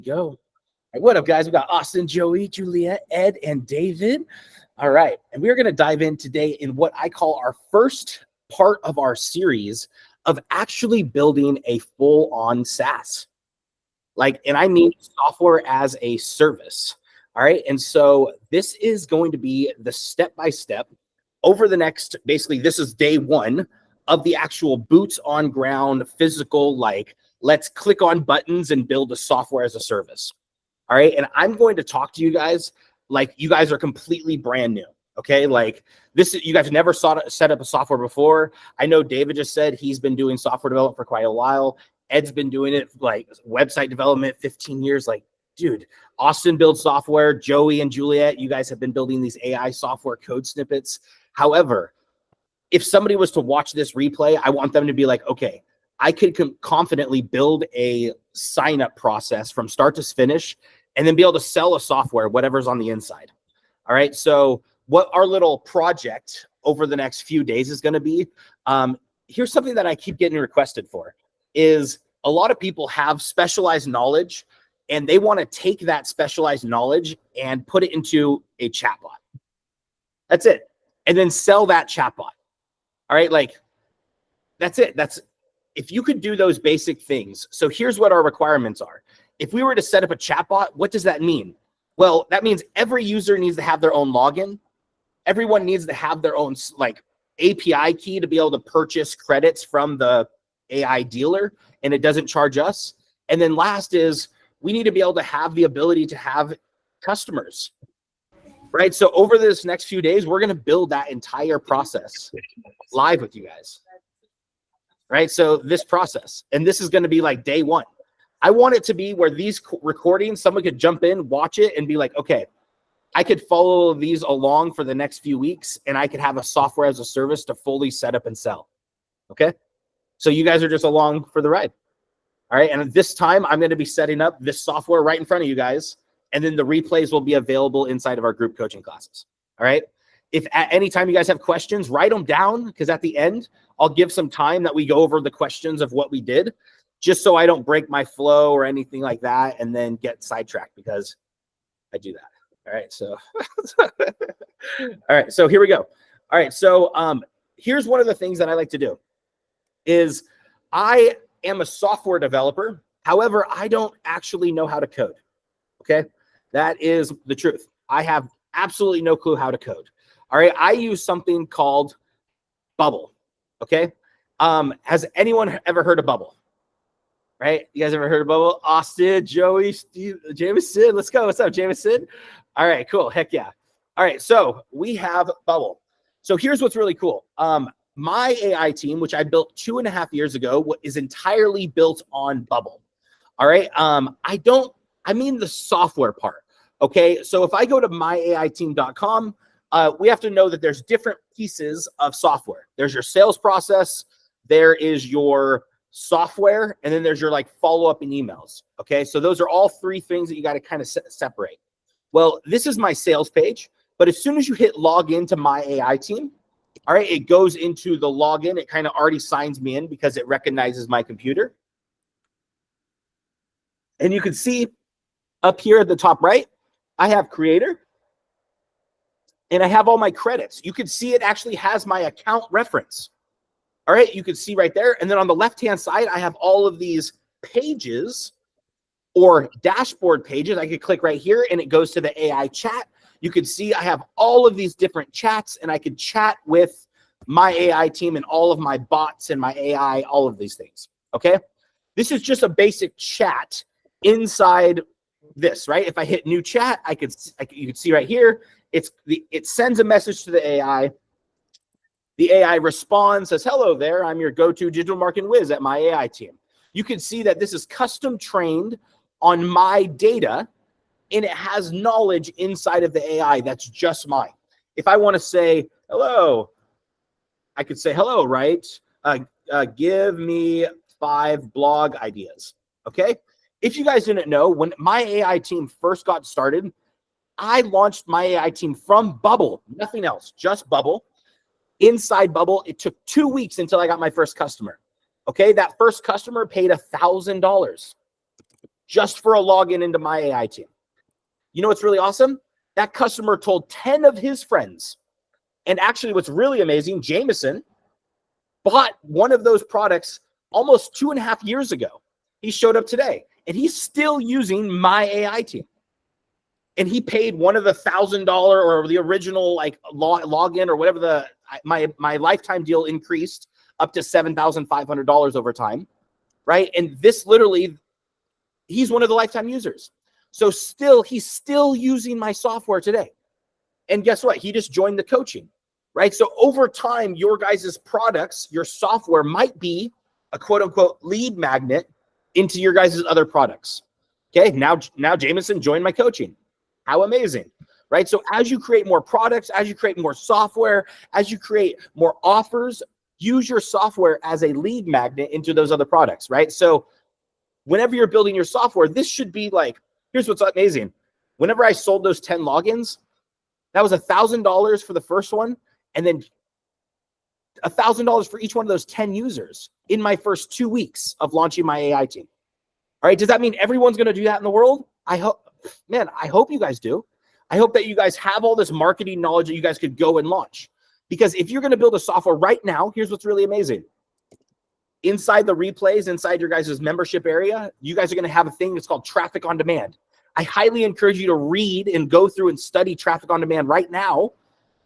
Go. All right, what up, guys? We got Austin, Joey, Juliet, Ed, and David. All right. And we're going to dive in today in what I call our first part of our series of actually building a full-on SaaS. And I mean software as a service. All right. And so this is going to be the step-by-step over the next, basically, this is day one of the actual boots on ground, physical, let's click on buttons and build a software as a service. All right. And I'm going to talk to you guys like you guys are completely brand new. Okay. You guys never set up a software before. I know David just said he's been doing software development for quite a while. Ed's been doing it website development 15 years. Dude, Austin builds software. Joey and Juliet, you guys have been building these AI software code snippets. However, if somebody was to watch this replay, I want them to be like, okay, I could confidently build a sign-up process from start to finish and then be able to sell a software, whatever's on the inside. All right. So what our little project over the next few days is going to be, here's something that I keep getting requested for, is a lot of people have specialized knowledge and they want to take that specialized knowledge and put it into a chatbot. That's it. And then sell that chatbot. All right. That's it. If you could do those basic things. So here's what our requirements are. If we were to set up a chatbot, what does that mean? Well, that means every user needs to have their own login. Everyone needs to have their own API key to be able to purchase credits from the AI dealer, and it doesn't charge us. And then last is we need to be able to have the ability to have customers, right? So over this next few days, we're going to build that entire process live with you guys. Right. So this process, and this is going to be like day one. I want it to be where these recordings, someone could jump in, watch it and be like, okay, I could follow these along for the next few weeks and I could have a software as a service to fully set up and sell. Okay. So you guys are just along for the ride. All right. And at this time, I'm going to be setting up this software right in front of you guys. And then the replays will be available inside of our group coaching classes. All right. If at any time you guys have questions, write them down, because at the end, I'll give some time that we go over the questions of what we did, just so I don't break my flow or anything like that and then get sidetracked, because I do that. All right. So, all right. So here we go. All right. So here's one of the things that I like to do is I am a software developer. However, I don't actually know how to code. Okay. That is the truth. I have absolutely no clue how to code. All right. I use something called Bubble. Okay. Has anyone ever heard of Bubble? Right? You guys ever heard of Bubble? Austin, Joey, Steve, Jameson. Let's go. What's up, Jameson? All right, cool. Heck yeah. All right. So we have Bubble. So here's what's really cool. My AI team, which I built 2.5 years ago, is entirely built on Bubble. All right. I mean the software part. Okay. So if I go to myAIteam.com, we have to know that there's different pieces of software. There's your sales process, there is your software, and then there's your follow-up and emails. Okay, so those are all three things that you got to kind of separate. Well, this is my sales page, but as soon as you hit log into my AI team, all right, it goes into the login. It kind of already signs me in because it recognizes my computer. And you can see up here at the top right, I have creator. And I have all my credits. You can see it actually has my account reference. All right, you can see right there. And then on the left-hand side, I have all of these pages or dashboard pages. I could click right here and it goes to the AI chat. You can see I have all of these different chats and I could chat with my AI team and all of my bots and my AI, all of these things. Okay, this is just a basic chat inside this, right? If I hit new chat, you can see right here, it sends a message to the AI. The AI responds, says, hello there, I'm your go-to digital marketing whiz at my AI team. You can see that this is custom trained on my data, and it has knowledge inside of the AI that's just mine. If I want to say hello, I could say hello, right? Give me 5 blog ideas. Okay. If you guys didn't know, when my AI team first got started, I launched my AI team from Bubble, nothing else, just Bubble. Inside Bubble, it took 2 weeks until I got my first customer. Okay, that first customer paid $1,000 just for a login into my AI team. You know what's really awesome? That customer told 10 of his friends. And actually, what's really amazing, Jameson bought one of those products almost 2.5 years ago. He showed up today, and he's still using my AI team. And he paid one of the $1,000 or the original like login or whatever my lifetime deal increased up to $7,500 over time, right? And this literally, he's one of the lifetime users. So he's still using my software today. And guess what? He just joined the coaching, right? So over time, your guys' products, your software might be a quote unquote lead magnet into your guys' other products. Okay, now Jameson joined my coaching. How amazing, right? So as you create more products, as you create more software, as you create more offers, use your software as a lead magnet into those other products, right? So whenever you're building your software, this should be like, here's what's amazing. Whenever I sold those 10 logins, that was $1,000 for the first one, and then $1,000 for each one of those 10 users in my first 2 weeks of launching my AI team. All right, does that mean everyone's going to do that in the world? I hope you guys do. I hope that you guys have all this marketing knowledge that you guys could go and launch. Because if you're going to build a software right now, here's what's really amazing. Inside the replays, inside your guys' membership area, you guys are going to have a thing that's called traffic on demand. I highly encourage you to read and go through and study traffic on demand right now,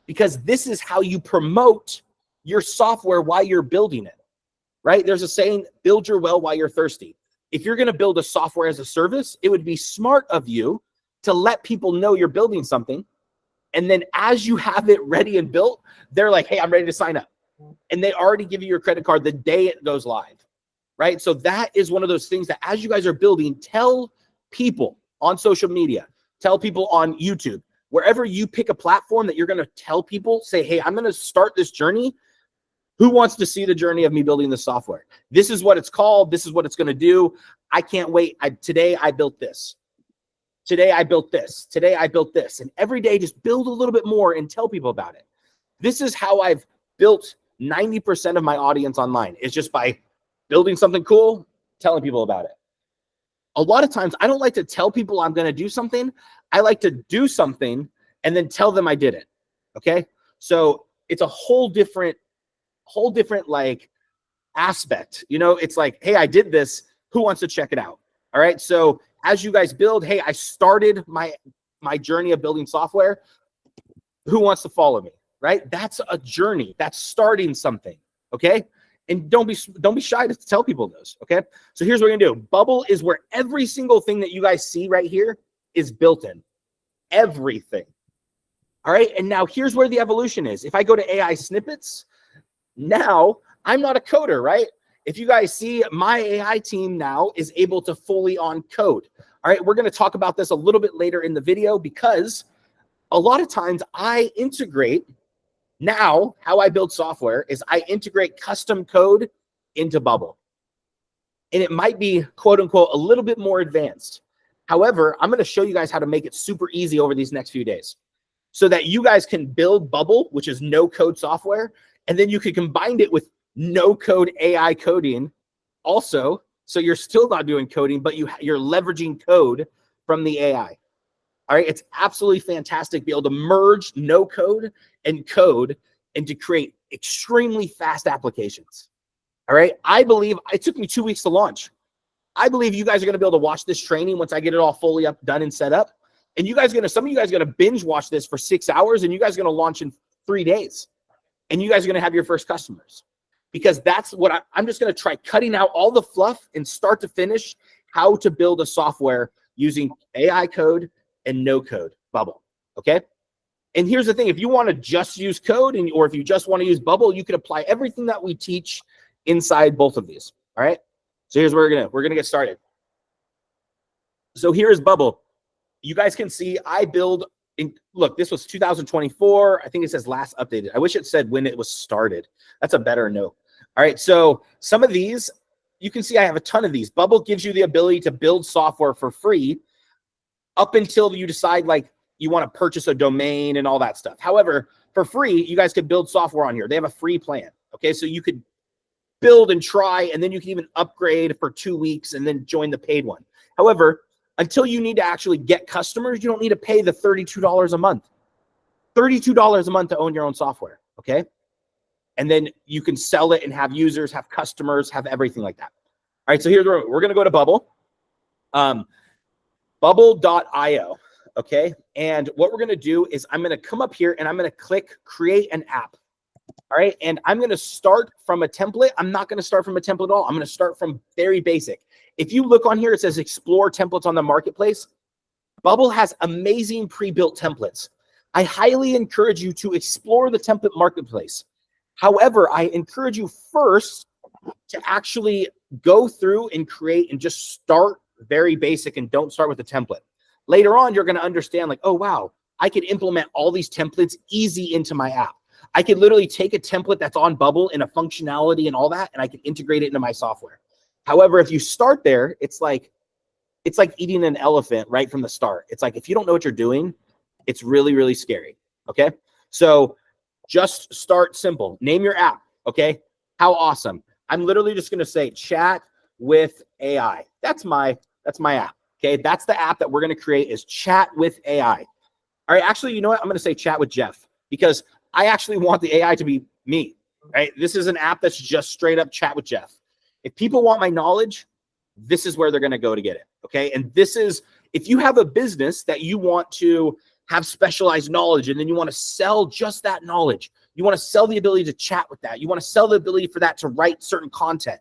because this is how you promote your software while you're building it, right? There's a saying, build your well while you're thirsty. If you're going to build a software as a service, it would be smart of you to let people know you're building something. And then as you have it ready and built, they're like, hey, I'm ready to sign up. And they already give you your credit card the day it goes live, right? So that is one of those things that as you guys are building, tell people on social media, tell people on YouTube, wherever you pick a platform that you're going to tell people, say, hey, I'm going to start this journey. Who wants to see the journey of me building the software? This is what it's called. This is what it's going to do. I can't wait. Today I built this. Today I built this. Today I built this. And every day just build a little bit more and tell people about it. This is how I've built 90% of my audience online. It's just by building something cool, telling people about it. A lot of times I don't like to tell people I'm going to do something. I like to do something and then tell them I did it. Okay. So it's a whole different like aspect, you know, it's like, hey, I did this. Who wants to check it out? All right. So as you guys build, hey, I started my journey of building software. Who wants to follow me? Right. That's a journey. That's starting something. Okay. And don't be shy to tell people those. Okay. So here's what we're gonna do. Bubble is where every single thing that you guys see right here is built in. Everything. All right. And now here's where the evolution is. If I go to AI snippets, now I'm not a coder, right? If you guys see, my AI team now is able to fully on code. All right. We're going to talk about this a little bit later in the video, because a lot of times I integrate. Now, how I build software is I integrate custom code into Bubble. And it might be, quote unquote, a little bit more advanced. However, I'm going to show you guys how to make it super easy over these next few days so that you guys can build Bubble, which is no code software, and then you can combine it with no code AI coding also. So you're still not doing coding, but you're leveraging code from the AI. All right, it's absolutely fantastic to be able to merge no code and code and to create extremely fast applications. All right, I believe it took me 2 weeks to launch. I believe you guys are going to be able to watch this training once I get it all fully up, done, and set up. And some of you guys are going to binge watch this for 6 hours, and you guys are going to launch in 3 days. And you guys are going to have your first customers, because that's what I'm just going to try cutting out all the fluff and start to finish how to build a software using AI code and no code Bubble. Okay. And here's the thing. If you want to just use code or if you just want to use Bubble, you can apply everything that we teach inside both of these. All right. So here's where we're going to get started. So here is Bubble. You guys can see I build look, this was 2024. I think it says last updated. I wish it said when it was started. That's a better note. All right. So some of these, you can see I have a ton of these. Bubble gives you the ability to build software for free up until you decide like you want to purchase a domain and all that stuff. However, for free, you guys could build software on here. They have a free plan. Okay. So you could build and try, and then you can even upgrade for 2 weeks and then join the paid one. However, until you need to actually get customers, you don't need to pay the $32 a month. $32 a month to own your own software, okay? And then you can sell it and have users, have customers, have everything like that. All right, so here's where we're going to go to Bubble. Bubble.io, okay? And what we're going to do is I'm going to come up here and I'm going to click create an app. All right, and I'm going to start from a template. I'm not going to start from a template at all. I'm going to start from very basic. If you look on here, it says explore templates on the marketplace. Bubble has amazing pre-built templates. I highly encourage you to explore the template marketplace. However, I encourage you first to actually go through and create and just start very basic and don't start with the template. Later on, you're going to understand like, oh, wow, I can implement all these templates easy into my app. I could literally take a template that's on Bubble and a functionality and all that, and I can integrate it into my software. However, if you start there, it's like eating an elephant right from the start. It's like if you don't know what you're doing, it's really, really scary. Okay. So just start simple. Name your app. Okay. How awesome. I'm literally just going to say chat with AI. That's my app. Okay. That's the app that we're going to create is chat with AI. All right. Actually, you know what? I'm going to say chat with Jeff because I actually want the AI to be me, right? This is an app that's just straight up chat with Jeff. If people want my knowledge, this is where they're going to go to get it. Okay. And this is, if you have a business that you want to have specialized knowledge and then you want to sell just that knowledge, you want to sell the ability to chat with that, you want to sell the ability for that to write certain content,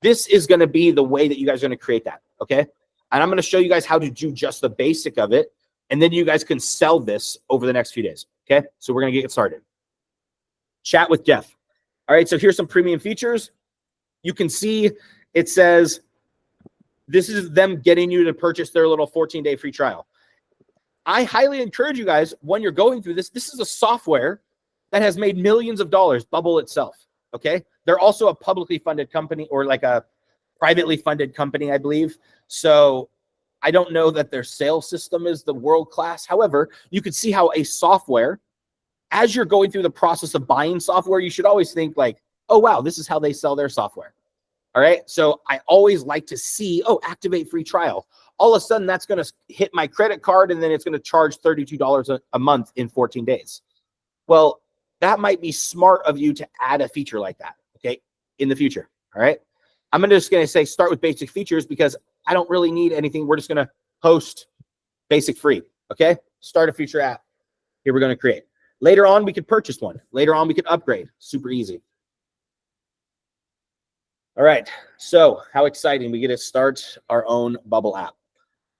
this is going to be the way that you guys are going to create that. Okay. And I'm going to show you guys how to do just the basic of it. And then you guys can sell this over the next few days. Okay. So we're going to get started. Chat with Jeff. All right. So here's some premium features. You can see it says, this is them getting you to purchase their little 14-day free trial. I highly encourage you guys when you're going through this, this is a software that has made millions of dollars, Bubble itself. Okay. They're also a publicly funded company or like a privately funded company, I believe. So I don't know that their sales system is the world class. However, you could see how a software, as you're going through the process of buying software, you should always think like, oh, wow, this is how they sell their software. All right. So I always like to see, oh, activate free trial. All of a sudden, that's going to hit my credit card and then it's going to charge $32 a month in 14 days. Well, that might be smart of you to add a feature like that, okay, in the future. All right. I'm just going to say start with basic features because I don't really need anything. We're just going to host basic free. Okay. Start a feature app. Here we're going to create. Later on, we could purchase one. Later on, we could upgrade. Super easy. All right. So how exciting. We get to start our own Bubble app.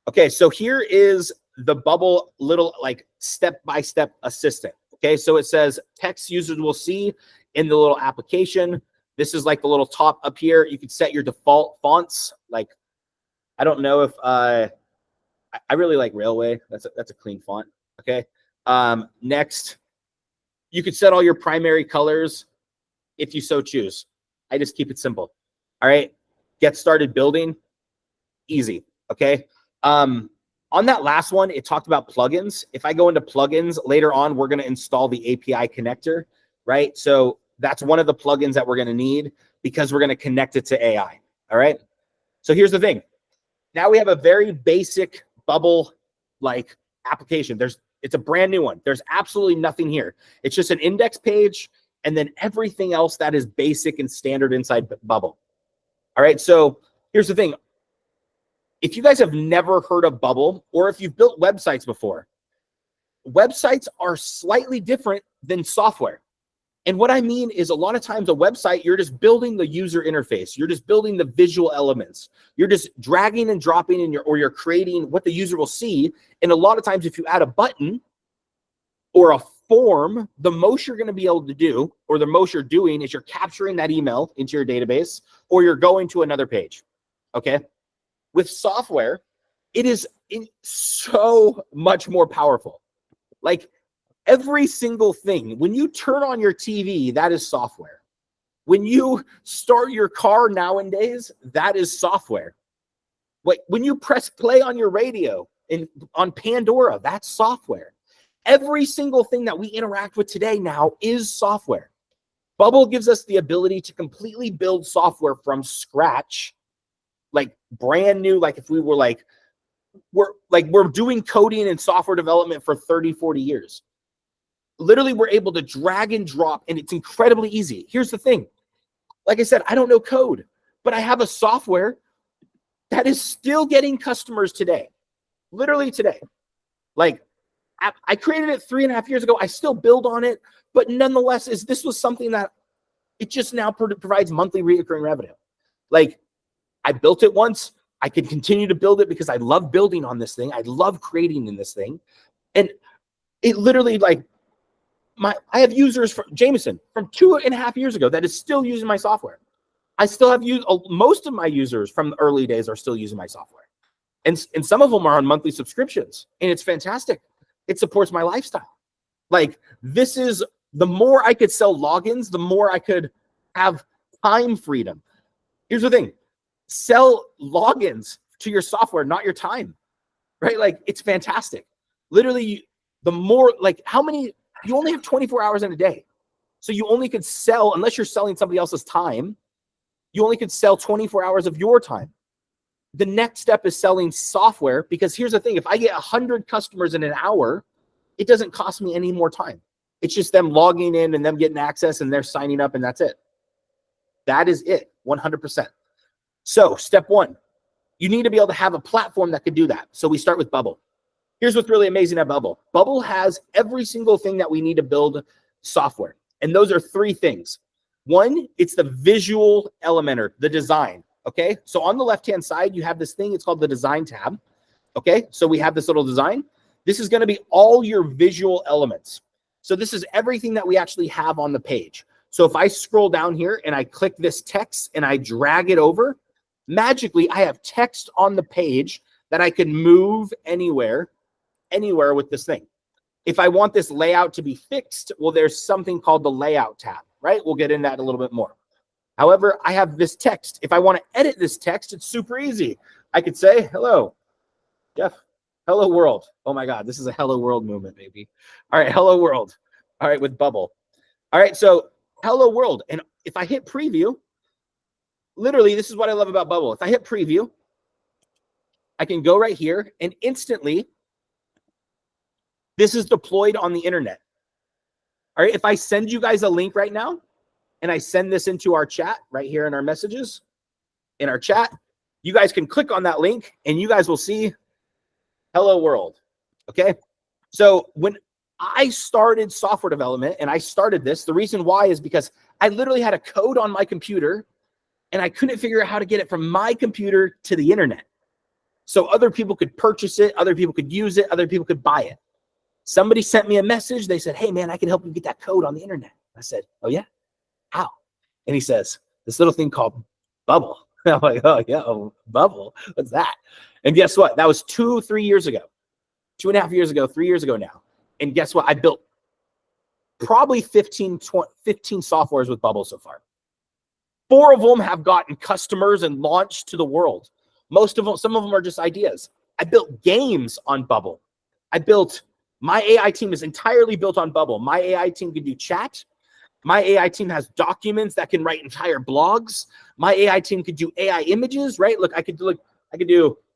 Okay. So here is the Bubble little like step-by-step assistant. Okay. So it says text users will see in the little application. This is like the little top up here. You can set your default fonts. Like, I don't know if I really like Railway. That's a clean font. Okay. Next, you could set all your primary colors if you so choose. I just keep it simple. All right. Get started building. Easy. Okay. On that last one, it talked about plugins. If I go into plugins later on, we're going to install the API connector, right? So that's one of the plugins that we're going to need because we're going to connect it to AI. All right. So here's the thing. Now we have a very basic Bubble like application. It's a brand new one. There's absolutely nothing here. It's just an index page and then everything else that is basic and standard inside Bubble. All right. So here's the thing. If you guys have never heard of Bubble or if you've built websites before, websites are slightly different than software. And what I mean is a lot of times a website, you're just building the user interface. You're just building the visual elements. You're just dragging and dropping in or you're creating what the user will see. And a lot of times if you add a button or a form, the most you're going to be able to do, or the most you're doing is you're capturing that email into your database or you're going to another page. Okay. With software, it is so much more powerful. Like, every single thing, when you turn on your TV, that is software. When you start your car nowadays, that is software. When you press play on your radio on Pandora, that's software. Every single thing that we interact with today now is software. Bubble gives us the ability to completely build software from scratch, like brand new, like if we were like, we're doing coding and software development for 30, 40 years. Literally, we're able to drag and drop, and it's incredibly easy. Here's the thing. Like I said, I don't know code, but I have a software that is still getting customers today. Literally today. Like, I created it 3.5 years ago. I still build on it, but nonetheless, this was something that it just now provides monthly recurring revenue. Like, I built it once. I can continue to build it because I love building on this thing. I love creating in this thing. And it literally, like, I have users from Jameson from 2.5 years ago that is still using my software. I still have most of my users from the early days are still using my software. And some of them are on monthly subscriptions, and it's fantastic. It supports my lifestyle. Like, this is, the more I could sell logins, the more I could have time freedom. Here's the thing. Sell logins to your software, not your time, right? Like, it's fantastic. Literally, the more, like, you only have 24 hours in a day. So you only could sell, unless you're selling somebody else's time, you only could sell 24 hours of your time. The next step is selling software, because here's the thing. If I get 100 customers in an hour, it doesn't cost me any more time. It's just them logging in and them getting access and they're signing up, and that's it. That is it, 100%. So step one, you need to be able to have a platform that could do that. So we start with Bubble. Here's what's really amazing at Bubble. Bubble has every single thing that we need to build software. And those are 3 things. One, it's the visual Elementor, the design. Okay. So on the left-hand side, you have this thing. It's called the design tab. Okay. So we have this little design. This is going to be all your visual elements. So this is everything that we actually have on the page. So if I scroll down here and I click this text and I drag it over, magically I have text on the page that I can move anywhere with this thing. If I want this layout to be fixed, well, there's something called the layout tab, right? We'll get into that a little bit more. However, I have this text. If I want to edit this text, it's super easy. I could say, hello, Jeff, hello world. Oh my God, this is a hello world movement, baby. All right, hello world. All right, with Bubble. All right, so hello world. And if I hit preview, literally, this is what I love about Bubble. If I hit preview, I can go right here and instantly, this is deployed on the internet. All right, if I send you guys a link right now, and I send this into our chat right here in our messages, in our chat, you guys can click on that link and you guys will see hello world. Okay. So when I started software development and I started this, the reason why is because I literally had a code on my computer and I couldn't figure out how to get it from my computer to the internet. So other people could purchase it, other people could use it, other people could buy it. Somebody sent me a message. They said, hey man, I can help you get that code on the internet. I said, oh yeah? How? And he says, this little thing called Bubble. I'm like, oh yeah, Bubble. What's that? And guess what? That was 3 years ago. 2.5 years ago, 3 years ago now. And guess what? I built probably 15 softwares with Bubble so far. 4 of them have gotten customers and launched to the world. Most of them, some of them are just ideas. I built games on Bubble. My AI team is entirely built on Bubble. My AI team can do chat. My AI team has documents that can write entire blogs. My AI team could do AI images, right? Look, I could do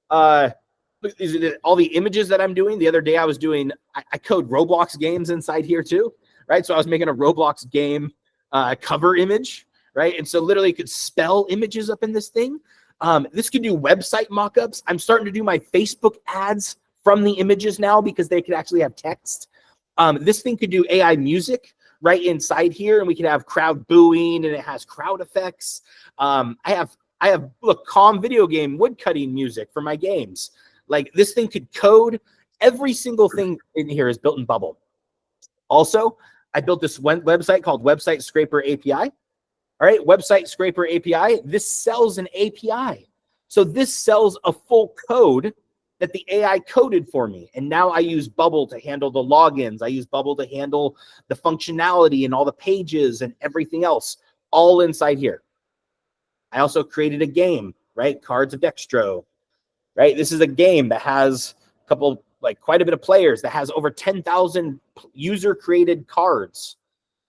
all the images that I'm doing. The other day I was doing, I code Roblox games inside here too, right? So I was making a Roblox game cover image, right? And so literally you could spell images up in this thing. This could do website mockups. I'm starting to do my Facebook ads from the images now because they could actually have text. This thing could do AI music right inside here, and we can have crowd booing, and it has crowd effects. I have look, calm video game woodcutting music for my games. Like, this thing could code. Every single thing in here is built in Bubble. Also, I built this website called Website Scraper API. All right, Website Scraper API. This sells an API. So this sells a full code that the AI coded for me. And now I use Bubble to handle the logins. I use Bubble to handle the functionality and all the pages and everything else, all inside here. I also created a game, right? Cards of Dextro, right? This is a game that has a couple, like quite a bit of players, that has over 10,000 user-created cards,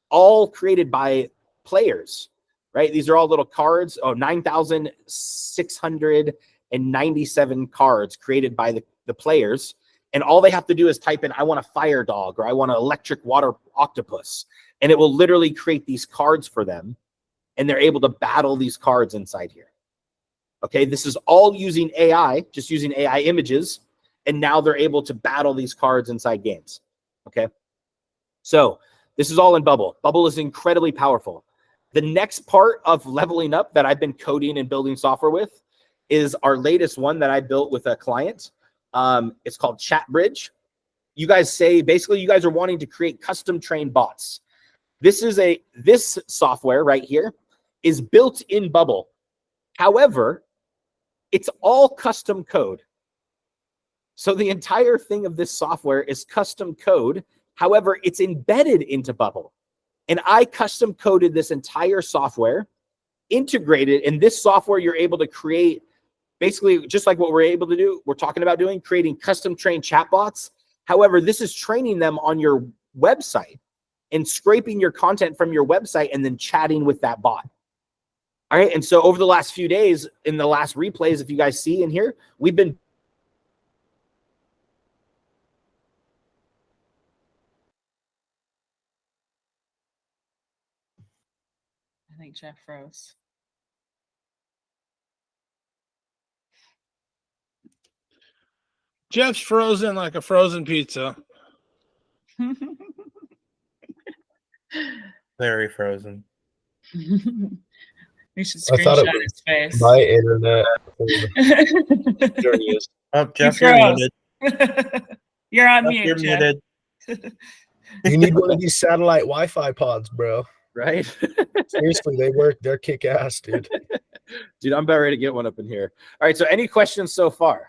all created by players, right? These are all little cards. Oh, 9,600 1,097 cards created by the players. And all they have to do is type in, I want a fire dog, or I want an electric water octopus. And it will literally create these cards for them. And they're able to battle these cards inside here. Okay, this is all using AI, just using AI images. And now they're able to battle these cards inside games. Okay, so this is all in Bubble. Bubble is incredibly powerful. The next part of leveling up that I've been coding and building software with is our latest one that I built with a client. It's called ChatBridge. You guys say, basically, you guys are wanting to create custom trained bots. This software right here is built in Bubble. However, it's all custom code. So the entire thing of this software is custom code. However, it's embedded into Bubble. And I custom coded this entire software, integrated, and this software you're able to create basically just like what we're talking about doing, creating custom trained chatbots. However, this is training them on your website and scraping your content from your website and then chatting with that bot. All right. And so over the last few days, in the last replays, if you guys see in here, we've been I think Jeff froze. Jeff's frozen like a frozen pizza. Very frozen. We should I thought it screenshot was his face. my internet. There he is. Oh, Jeff, You you're froze. muted. You're on Jeff, mute, you're Jeff. muted. You need one of these satellite Wi-Fi pods, bro. right. Seriously, they work. They're kick-ass, dude. Dude, I'm about ready to get one up in here. All right. So any questions so far?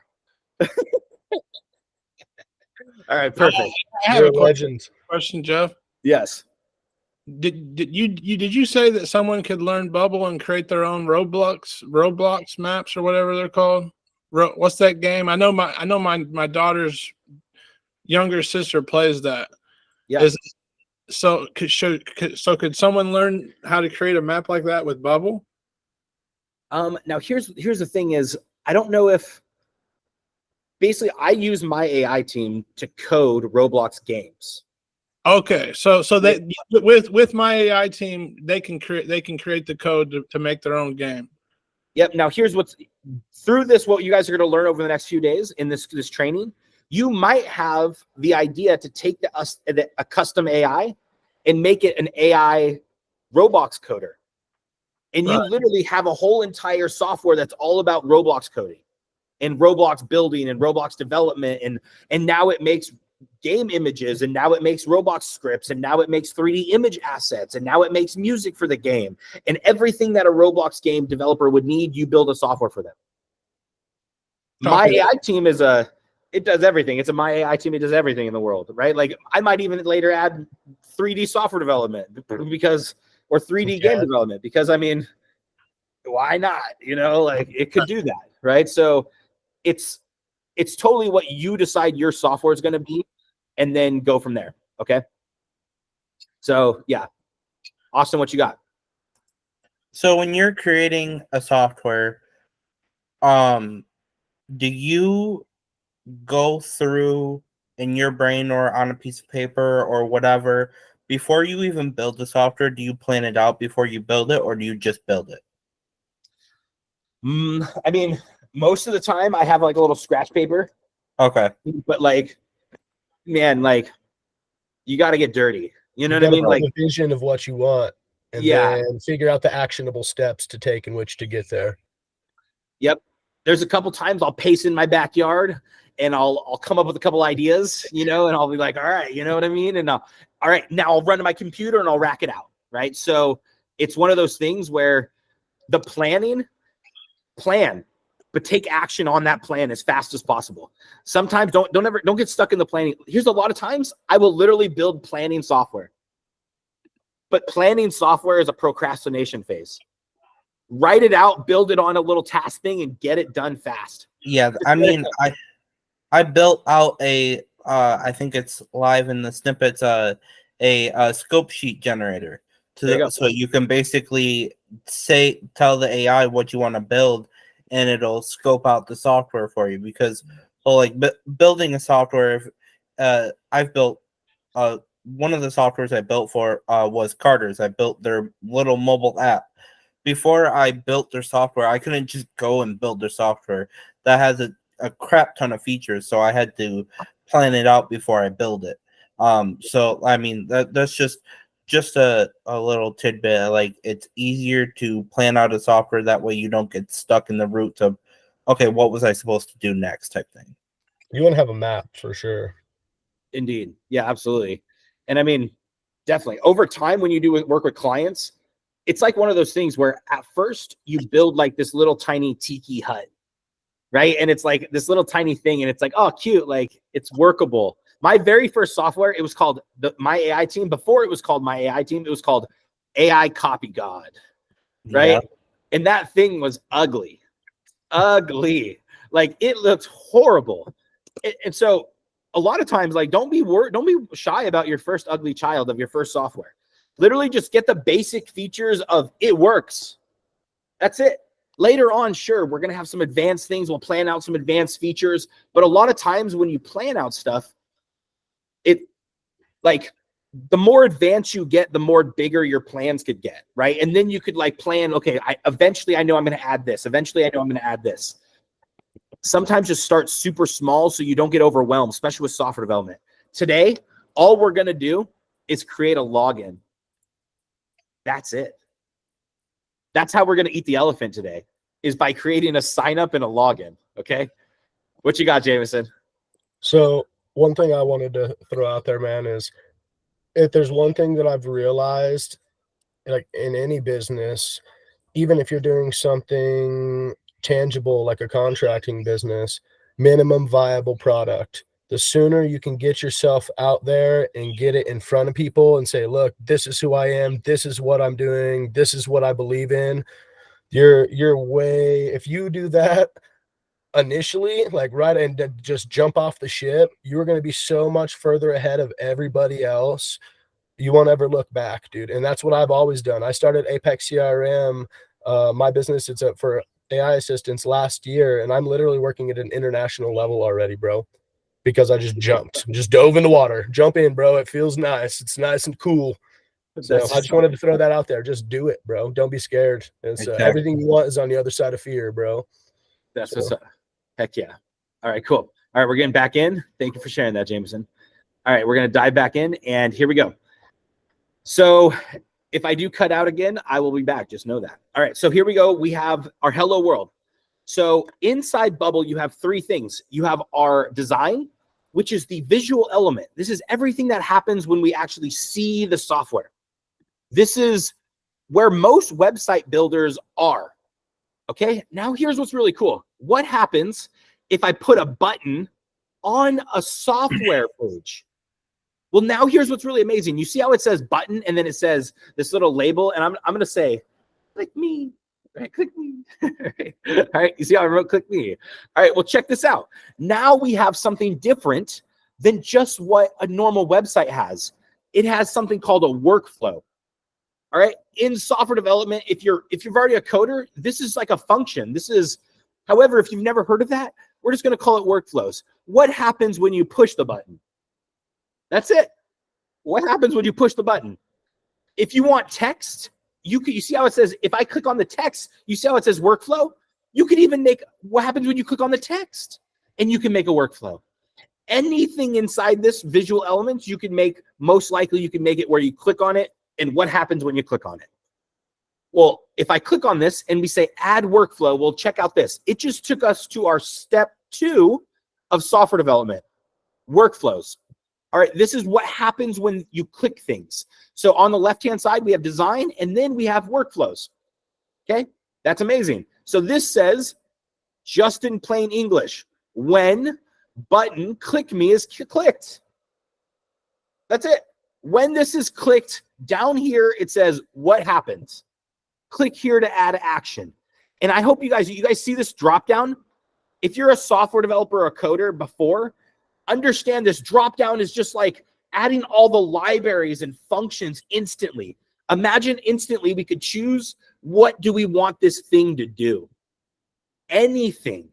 All right. Perfect. I have You're a a legend. question, Jeff. Yes. Did you say that someone could learn Bubble and create their own Roblox maps or whatever they're called? What's that game? I know my daughter's younger sister plays that. Yeah. So could someone learn how to create a map like that with Bubble? Now here's the thing is, I don't know if basically I use my AI team to code Roblox games. Okay, so they with my AI team, they can create the code to make their own game. Yep. Now here's what you guys are going to learn over the next few days in this training. You might have the idea to take a custom AI and make it an AI Roblox coder. And you literally have a whole entire software that's all about Roblox coding and Roblox building and Roblox development. And now it makes game images, and now it makes Roblox scripts, and now it makes 3D image assets, and now it makes music for the game. And everything that a Roblox game developer would need, you build a software for them. My AI team it does everything. It's my AI team. It does everything in the world, right? Like I might even later add 3D software development or 3D game development, because I mean, why not? Like it could do that, right? So it's totally what you decide your software is going to be, and then go from there. Okay. So yeah, Austin, what you got? So when you're creating a software, do you go through in your brain or on a piece of paper or whatever before you even build the software? Do you plan it out before you build it, or do you just build it? I mean, most of the time I have like a little scratch paper. Okay. But like, man, like you got to get dirty. You know what I mean? Like the vision of what you want, and then figure out the actionable steps to take in which to get there. Yep. There's a couple times I'll pace in my backyard and I'll come up with a couple ideas, and I'll be like, all right, you know what I mean? And all right, now I'll run to my computer and I'll rack it out. Right. So it's one of those things where the plan, but take action on that plan as fast as possible. Sometimes don't get stuck in the planning. Here's a lot of times I will literally build planning software, but planning software is a procrastination phase. Write it out, build it on a little task thing, and get it done fast. Yeah, I mean, I built out I think it's live in the snippets, a scope sheet generator so you can basically tell the AI what you want to build, and it'll scope out the software for you. Because building a software, I've built one of the softwares I built for was Carter's. I built their little mobile app. Before I built their software, I couldn't just go and build their software. That has a crap ton of features, so I had to plan it out before I build it. So I mean that's just a little tidbit. Like, it's easier to plan out a software, that way you don't get stuck in the roots of, okay, what was I supposed to do next type thing. You want to have a map for sure. Indeed. Yeah, absolutely. And I mean, definitely over time, when you do work with clients, it's like one of those things where at first you build like this little tiny tiki hut, right? And it's like this little tiny thing, and it's like, oh, cute. Like, it's workable. My very first software, it was called My AI Team. Before it was called My AI Team, it was called AI Copy God, right? Yeah. And that thing was ugly. Like, it looked horrible. And so a lot of times, like, don't be shy about your first ugly child of your first software. Literally just get the basic features of it works. That's it. Later on, sure, we're going to have some advanced things. We'll plan out some advanced features. But a lot of times when you plan out stuff, the more advanced you get, the more bigger your plans could get, right? And then you could like plan, okay, eventually I know I'm going to add this. Eventually I know I'm going to add this. Sometimes just start super small so you don't get overwhelmed, especially with software development. Today, all we're going to do is create a login. That's it. That's how we're going to eat the elephant today, is by creating a sign up and a login. Okay. What you got, Jameson? So one thing I wanted to throw out there, man, is if there's one thing that I've realized, like in any business, even if you're doing something tangible like a contracting business, minimum viable product. The sooner you can get yourself out there and get it in front of people and say, look, this is who I am, this is what I'm doing, this is what I believe in, you're way, if you do that initially, like right, and just jump off the ship, you're going to be so much further ahead of everybody else. You won't ever look back, dude. And that's what I've always done. I started Apex CRM, my business, it's for AI assistants last year, and I'm literally working at an international level already, bro, because I just dove in the water. Jump in, bro. It feels nice. It's nice and cool. So I just wanted to throw that out there. Just do it, bro. Don't be scared. It's Exactly. everything you want is on the other side of fear, bro. That's what's up. Heck yeah. All right, cool. All right, we're getting back in. Thank you for sharing that, Jameson. All right, we're going to dive back in, and here we go. So if I do cut out again, I will be back. Just know that. All right, so here we go. We have our hello world. So inside Bubble, you have three things. You have our design, which is the visual element. This is everything that happens when we actually see the software. This is where most website builders are. Okay, now here's what's really cool. What happens if I put a button on a software page? Well, now here's what's really amazing. You see how it says button, and then it says this little label, and I'm going to say, click me. All right, click me. All right, you see how I wrote click me? All right, well, check this out. Now we have something different than just what a normal website has. It has something called a workflow. All right, in software development, if you've already a coder, this is like a function. This is, however, if you've never heard of that, we're just going to call it workflows. What happens when you push the button? That's it. What happens when you push the button? If you want text, you see how it says, if I click on the text, you see how it says workflow? You can even make, what happens when you click on the text? And you can make a workflow. Anything inside this visual elements, you can make, most likely you can make it where you click on it, and what happens when you click on it? Well, if I click on this and we say add workflow, we'll check out this. It just took us to our step 2 of software development, workflows. All right, this is what happens when you click things. So on the left-hand side, we have design, and then we have workflows. Okay, that's amazing. So this says, just in plain English, when button click me is clicked. That's it. When this is clicked, down here, it says what happens. Click here to add action. And I hope you guys see this drop down. If you're a software developer or a coder before, understand this drop down is just like adding all the libraries and functions instantly. Imagine instantly we could choose, what do we want this thing to do? anything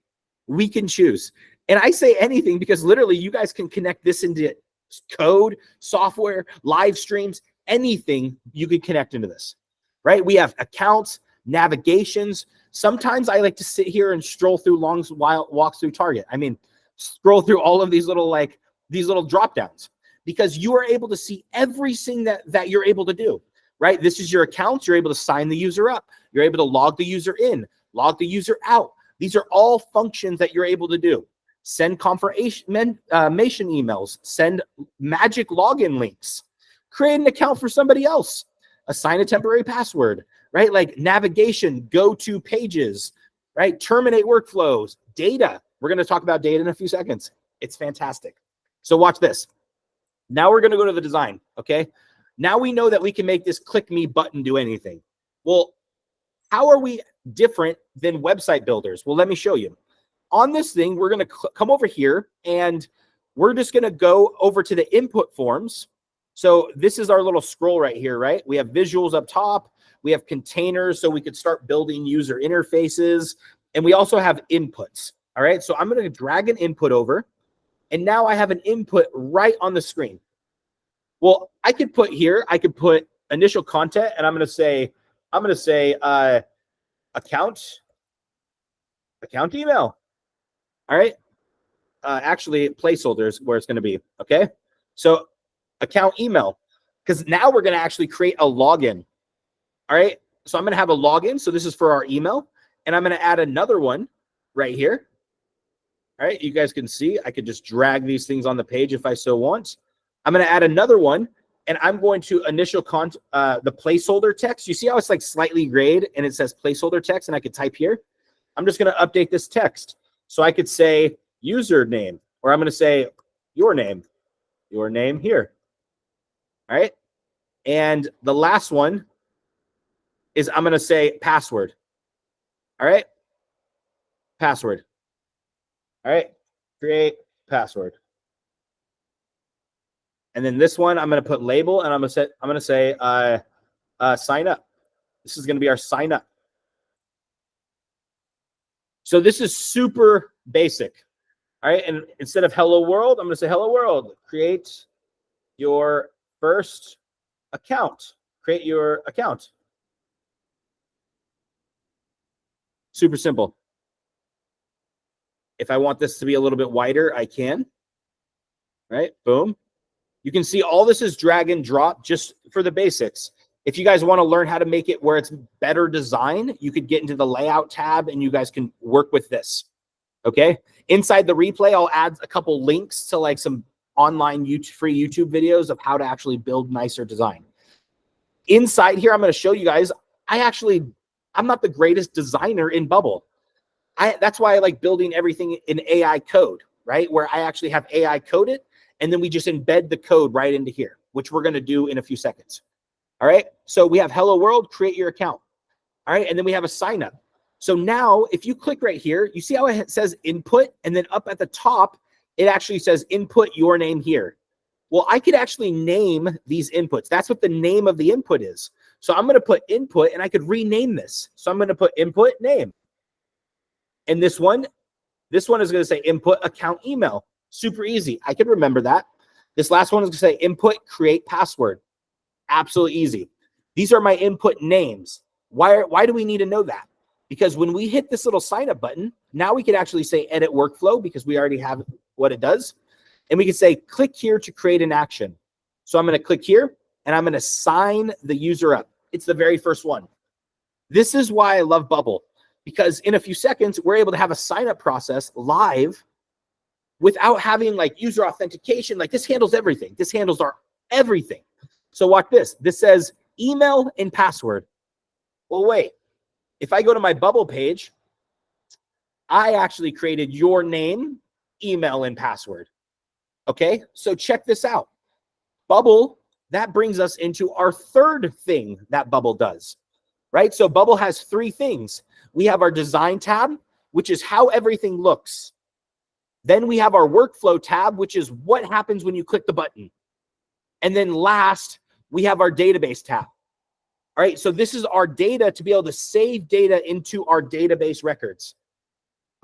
we can choose. And I say anything because literally you guys can connect this into code, software, live streams, anything you could connect into this, right? We have accounts, navigations. Sometimes I like to sit here and stroll through long walks through Target. I mean, scroll through all of these little drop downs because you are able to see everything that you're able to do, right? This is your account. You're able to sign the user up. You're able to log the user in, log the user out. These are all functions that you're able to do. Send confirmation emails, send magic login links, create an account for somebody else, assign a temporary password, right? Like navigation, go to pages, right? Terminate workflows, data. We're going to talk about data in a few seconds. It's fantastic. So watch this. Now we're going to go to the design, okay? Now we know that we can make this click me button do anything. Well, how are we different than website builders? Well, let me show you. On this thing, we're going to come over here and we're just going to go over to the input forms. So this is our little scroll right here, right? We have visuals up top. We have containers so we could start building user interfaces. And we also have inputs, all right? So I'm going to drag an input over. And now I have an input right on the screen. Well, I could put initial content and I'm going to say account email. All right. Actually, placeholders where it's going to be. Okay. So account email, because now we're going to actually create a login. All right. So I'm going to have a login. So this is for our email. And I'm going to add another one right here. All right. You guys can see I could just drag these things on the page if I so want. I'm going to add another one. And I'm going to initial the placeholder text. You see how it's like slightly grayed and it says placeholder text and I could type here. I'm just going to update this text. So I could say username, or I'm going to say your name here. All right. And the last one is I'm going to say password. All right. Password. All right. Create password. And then this one, I'm going to put label and I'm going to say sign up. This is going to be our sign up. So this is super basic. All right. And instead of hello world, I'm going to say hello world. Create your first account. Create your account. Super simple. If I want this to be a little bit wider, I can. Right. Boom. You can see all this is drag and drop just for the basics. If you guys want to learn how to make it where it's better design, you could get into the layout tab and you guys can work with this. Okay. Inside the replay, I'll add a couple links to like some online free YouTube videos of how to actually build nicer design. Inside here, I'm going to show you guys, I'm not the greatest designer in Bubble. That's why I like building everything in AI code, right? Where I actually have AI code it, and then we just embed the code right into here, which we're going to do in a few seconds. All right. So we have hello world, create your account. All right. And then we have a sign up. So now if you click right here, you see how it says input, and then up at the top, it actually says input your name here. Well, I could actually name these inputs. That's what the name of the input is. So I'm going to put input and I could rename this. So I'm going to put input name. And this one is going to say input account email. Super easy. I could remember that. This last one is going to say input create password. Absolutely easy. These are my input names. Why do we need to know that? Because when we hit this little sign up button, now we could actually say edit workflow because we already have what it does. And we can say click here to create an action. So I'm going to click here and I'm going to sign the user up. It's the very first one. This is why I love Bubble, because in a few seconds, we're able to have a sign up process live without having like user authentication. Like this handles everything. This handles our everything. So watch this. This says email and password. Well, wait. If I go to my Bubble page, I actually created your name, email, and password. Okay, so check this out. Bubble, that brings us into our third thing that Bubble does, right? So Bubble has three things. We have our design tab, which is how everything looks. Then we have our workflow tab, which is what happens when you click the button. And then last, we have our database tab. All right, so this is our data to be able to save data into our database records.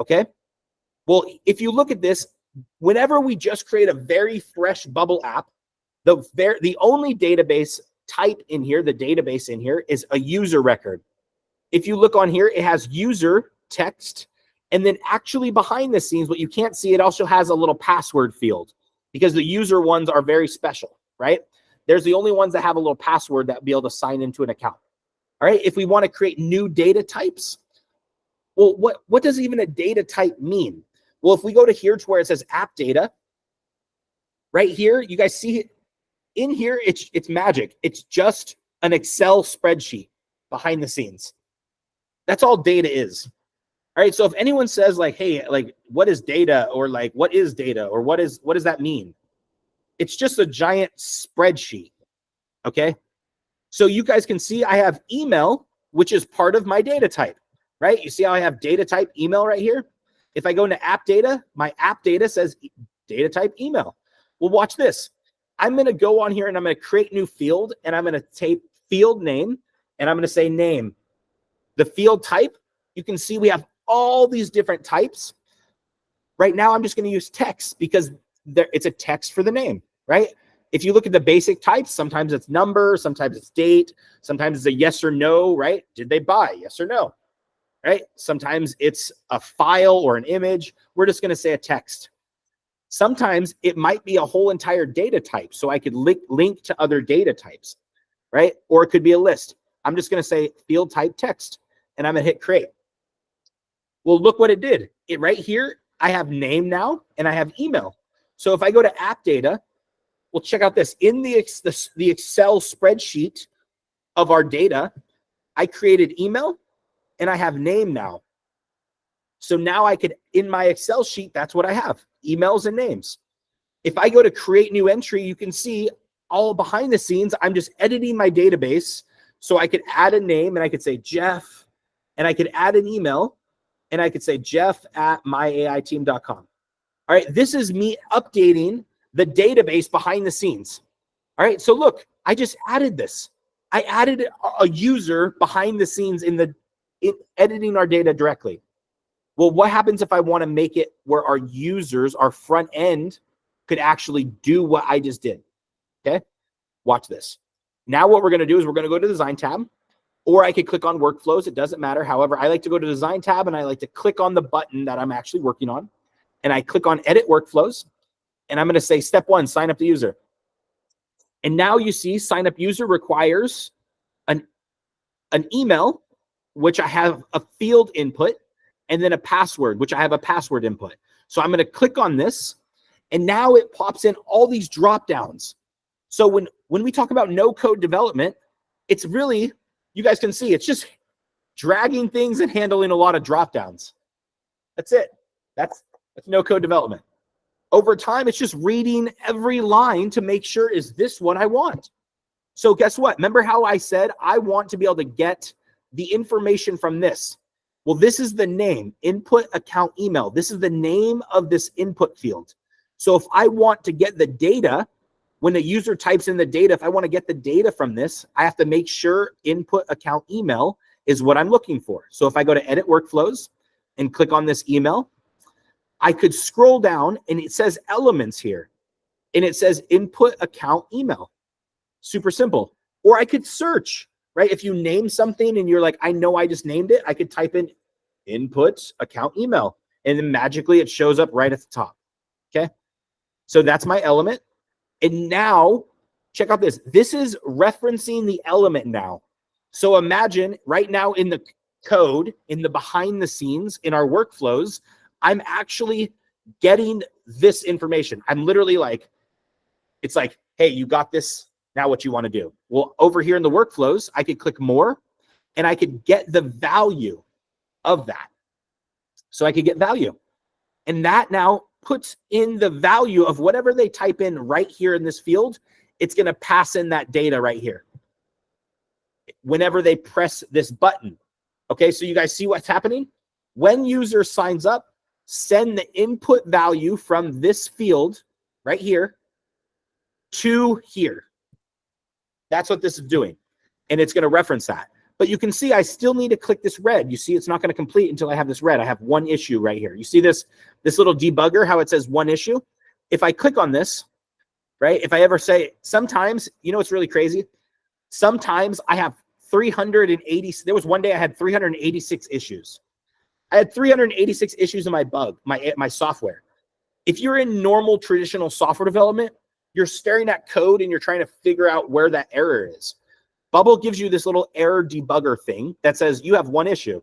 Okay. Well, if you look at this, whenever we just create a very fresh Bubble app, the only database type in here, the database in here is a user record. If you look on here, it has user text, and then actually behind the scenes, what you can't see, it also has a little password field because the user ones are very special, right? There's the only ones that have a little password that be able to sign into an account. All right. If we want to create new data types, well, what does even a data type mean? Well, if we go to here to where it says app data, right here, you guys see it in here, it's magic. It's just an Excel spreadsheet behind the scenes. That's all data is. All right. So if anyone says like, hey, like what is data, or like what is data, or what does that mean? It's just a giant spreadsheet. Okay. So you guys can see I have email, which is part of my data type, right? You see how I have data type email right here? If I go into app data, my app data says data type email. Well, watch this. I'm going to go on here and I'm going to create new field, and I'm going to type field name, and I'm going to say name. The field type, you can see we have all these different types. Right now, I'm just going to use text because it's a text for the name, right? If you look at the basic types, sometimes it's number, sometimes it's date, sometimes it's a yes or no, right? Did they buy? Yes or no, right? Sometimes it's a file or an image. We're just going to say a text. Sometimes it might be a whole entire data type, so I could link to other data types, right? Or it could be a list. I'm just going to say field type text, and I'm going to hit create. Well, look what it did. It right here, I have name now, and I have email. So if I go to app data, well, check out this. In the Excel spreadsheet of our data, I created email, and I have name now. So now I could, in my Excel sheet, that's what I have, emails and names. If I go to create new entry, you can see all behind the scenes, I'm just editing my database. So I could add a name, and I could say Jeff, and I could add an email, and I could say jeff@myaiteam.com. All right, this is me updating the database behind the scenes. All right, so look, I just added this. I added a user behind the scenes in editing our data directly. Well, what happens if I want to make it where our users, our front end, could actually do what I just did? Okay, watch this. Now what we're going to do is we're going to go to the Design tab, or I could click on Workflows. It doesn't matter. However, I like to go to the Design tab, and I like to click on the button that I'm actually working on, and I click on Edit Workflows, and I'm going to say step 1, sign up the user. And now you see sign up user requires an email, which I have a field input, and then a password, which I have a password input. So I'm going to click on this, and now it pops in all these drop downs. So when we talk about no code development, it's really, you guys can see, it's just dragging things and handling a lot of drop downs. That's it. That's no code development. Over time, it's just reading every line to make sure, is this what I want? So guess what? Remember how I said I want to be able to get the information from this? Well, this is the name, input account email. This is the name of this input field. So if I want to get the data, when the user types in the data, if I want to get the data from this, I have to make sure input account email is what I'm looking for. So if I go to Edit Workflows and click on this email, I could scroll down, and it says elements here, and it says input account email. Super simple. Or I could search, right? If you name something and you're like, I know I just named it, I could type in input account email, and then magically it shows up right at the top. Okay. So that's my element. And now check out this. This is referencing the element now. So imagine right now in the code, in the behind the scenes, in our workflows, I'm actually getting this information. I'm literally like, it's like, hey, you got this. Now what you want to do? Well, over here in the workflows, I could click more, and I could get the value of that. So I could get value. And that now puts in the value of whatever they type in right here in this field. It's going to pass in that data right here whenever they press this button. Okay, so you guys see what's happening? When user signs up, send the input value from this field right here to here. That's what this is doing. And it's going to reference that. But you can see I still need to click this red. You see it's not going to complete until I have this red. I have one issue right here. You see this little debugger, how it says one issue? If I click on this, right, if I ever say, sometimes, you know what's really crazy? Sometimes I have 380. There was one day I had 386 issues. I had 386 issues in my software. If you're in normal traditional software development, you're staring at code and you're trying to figure out where that error is. Bubble gives you this little error debugger thing that says you have one issue.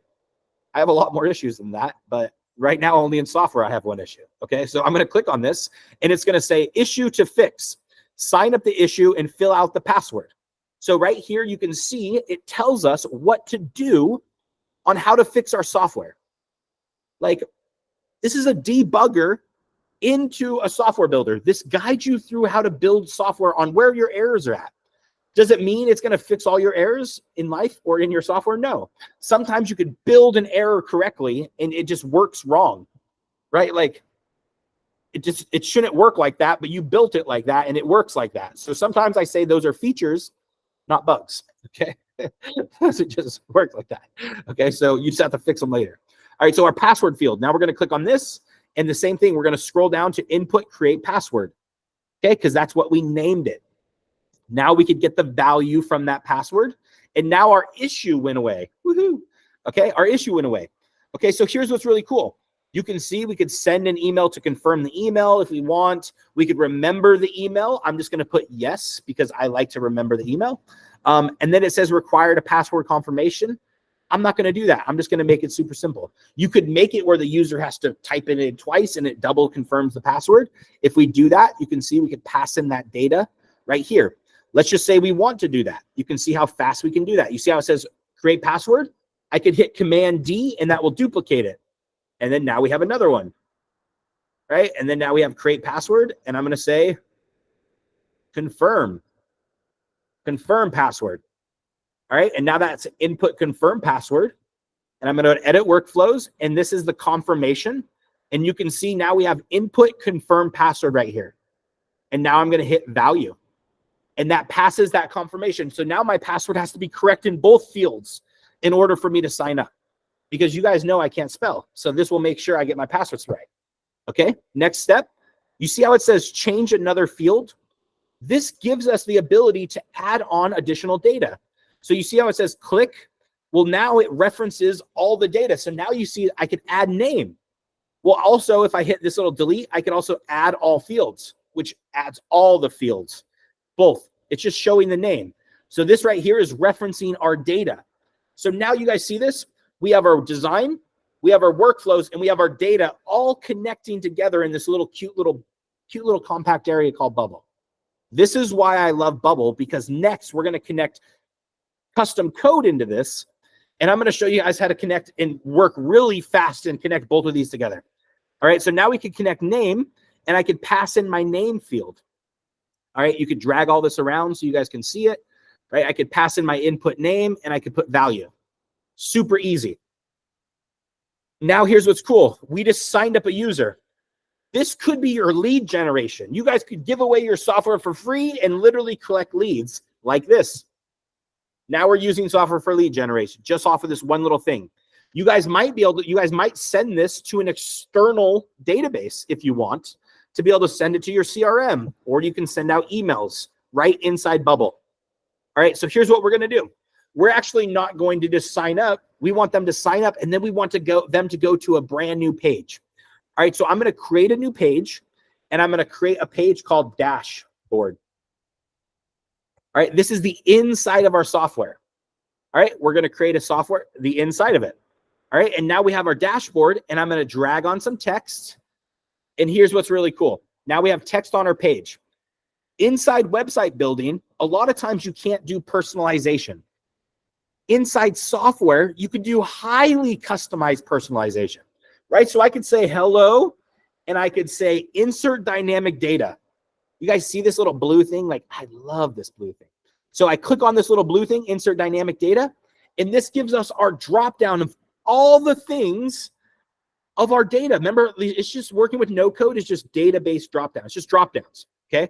I have a lot more issues than that, but right now only in software I have one issue. Okay, so I'm going to click on this and it's going to say issue to fix. Sign up the issue and fill out the password. So right here you can see it tells us what to do on how to fix our software. Like, this is a debugger into a software builder. This guides you through how to build software on where your errors are at. Does it mean it's going to fix all your errors in life or in your software? No. Sometimes you could build an error correctly and it just works wrong, right? Like, it shouldn't work like that, but you built it like that and it works like that. So sometimes I say those are features, not bugs. Okay. It just works like that. Okay. So you just have to fix them later. All right. So our password field, now we're going to click on this and the same thing. We're going to scroll down to input, create password. Okay. Cause that's what we named it. Now we could get the value from that password. And now our issue went away. Woohoo. Okay. Our issue went away. Okay. So here's what's really cool. You can see we could send an email to confirm the email if we want. We could remember the email. I'm just going to put yes because I like to remember the email. And then it says required a password confirmation. I'm not going to do that. I'm just going to make it super simple. You could make it where the user has to type it in twice and it double confirms the password. If we do that, you can see we could pass in that data right here. Let's just say we want to do that. You can see how fast we can do that. You see how it says create password? I could hit Command D and that will duplicate it. And then now we have another one, right? And then now we have create password and I'm going to say confirm password. All right. And now that's input confirm password. And I'm going to edit workflows. And this is the confirmation. And you can see now we have input confirm password right here. And now I'm going to hit value. And that passes that confirmation. So now my password has to be correct in both fields in order for me to sign up. Because you guys know I can't spell. So this will make sure I get my passwords right. Okay, next step. You see how it says change another field? This gives us the ability to add on additional data. So you see how it says click? Well, now it references all the data. So now you see I can add name. Well, also, if I hit this little delete, I can also add all fields, which adds all the fields, both. It's just showing the name. So this right here is referencing our data. So now you guys see this? We have our design, we have our workflows, and we have our data all connecting together in this little cute little compact area called Bubble. This is why I love Bubble, because next we're going to connect custom code into this. And I'm going to show you guys how to connect and work really fast and connect both of these together. All right, so now we can connect name, and I could pass in my name field. All right, you could drag all this around so you guys can see it. Right, I could pass in my input name, and I could put value. Super easy. Now here's what's cool. We just signed up a user. This could be your lead generation. You guys could give away your software for free and literally collect leads like this. Now we're using software for lead generation just off of this one little thing. You guys might be able to, you guys might send this to an external database if you want to be able to send it to your CRM, or you can send out emails right inside Bubble. All right, so here's what we're going to do. We're actually not going to just sign up. We want them to sign up, and then we want them to go to a brand new page. All right, so I'm going to create a new page, and I'm going to create a page called Dashboard. All right, this is the inside of our software. All right, we're going to create a software, the inside of it. All right, and now we have our dashboard, and I'm going to drag on some text. And here's what's really cool. Now we have text on our page. Inside website building, a lot of times you can't do personalization. Inside software, you could do highly customized personalization, right? So I could say hello, and I could say insert dynamic data. You guys see this little blue thing? Like, I love this blue thing. So I click on this little blue thing, insert dynamic data, and this gives us our drop down of all the things of our data. Remember, it's just working with no code. It's just database drop down. It's just drop downs, okay?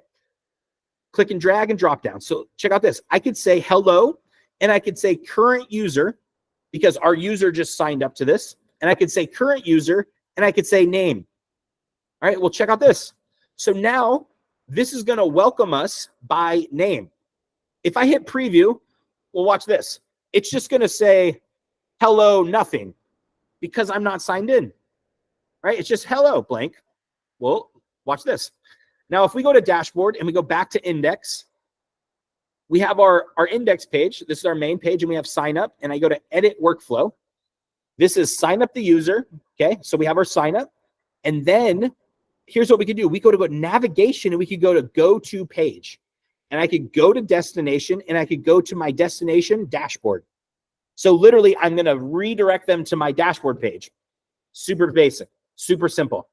Click and drag and drop down. So check out this. I could say hello, and I could say current user because our user just signed up to this. And I could say current user and I could say name. All right, well, check out this. So now this is going to welcome us by name. If I hit preview, well, watch this. It's just going to say hello, nothing, because I'm not signed in, right? It's just hello, blank. Well, watch this. Now, if we go to dashboard and we go back to index, we have our index page. This is our main page, and we have sign up, and I go to edit workflow. This is sign up the user, okay? So we have our sign up, and then here's what we could do. We could go to navigation, and we could go to go to page, and I could go to destination, and I could go to my destination dashboard. So literally, I'm going to redirect them to my dashboard page. Super basic, super simple.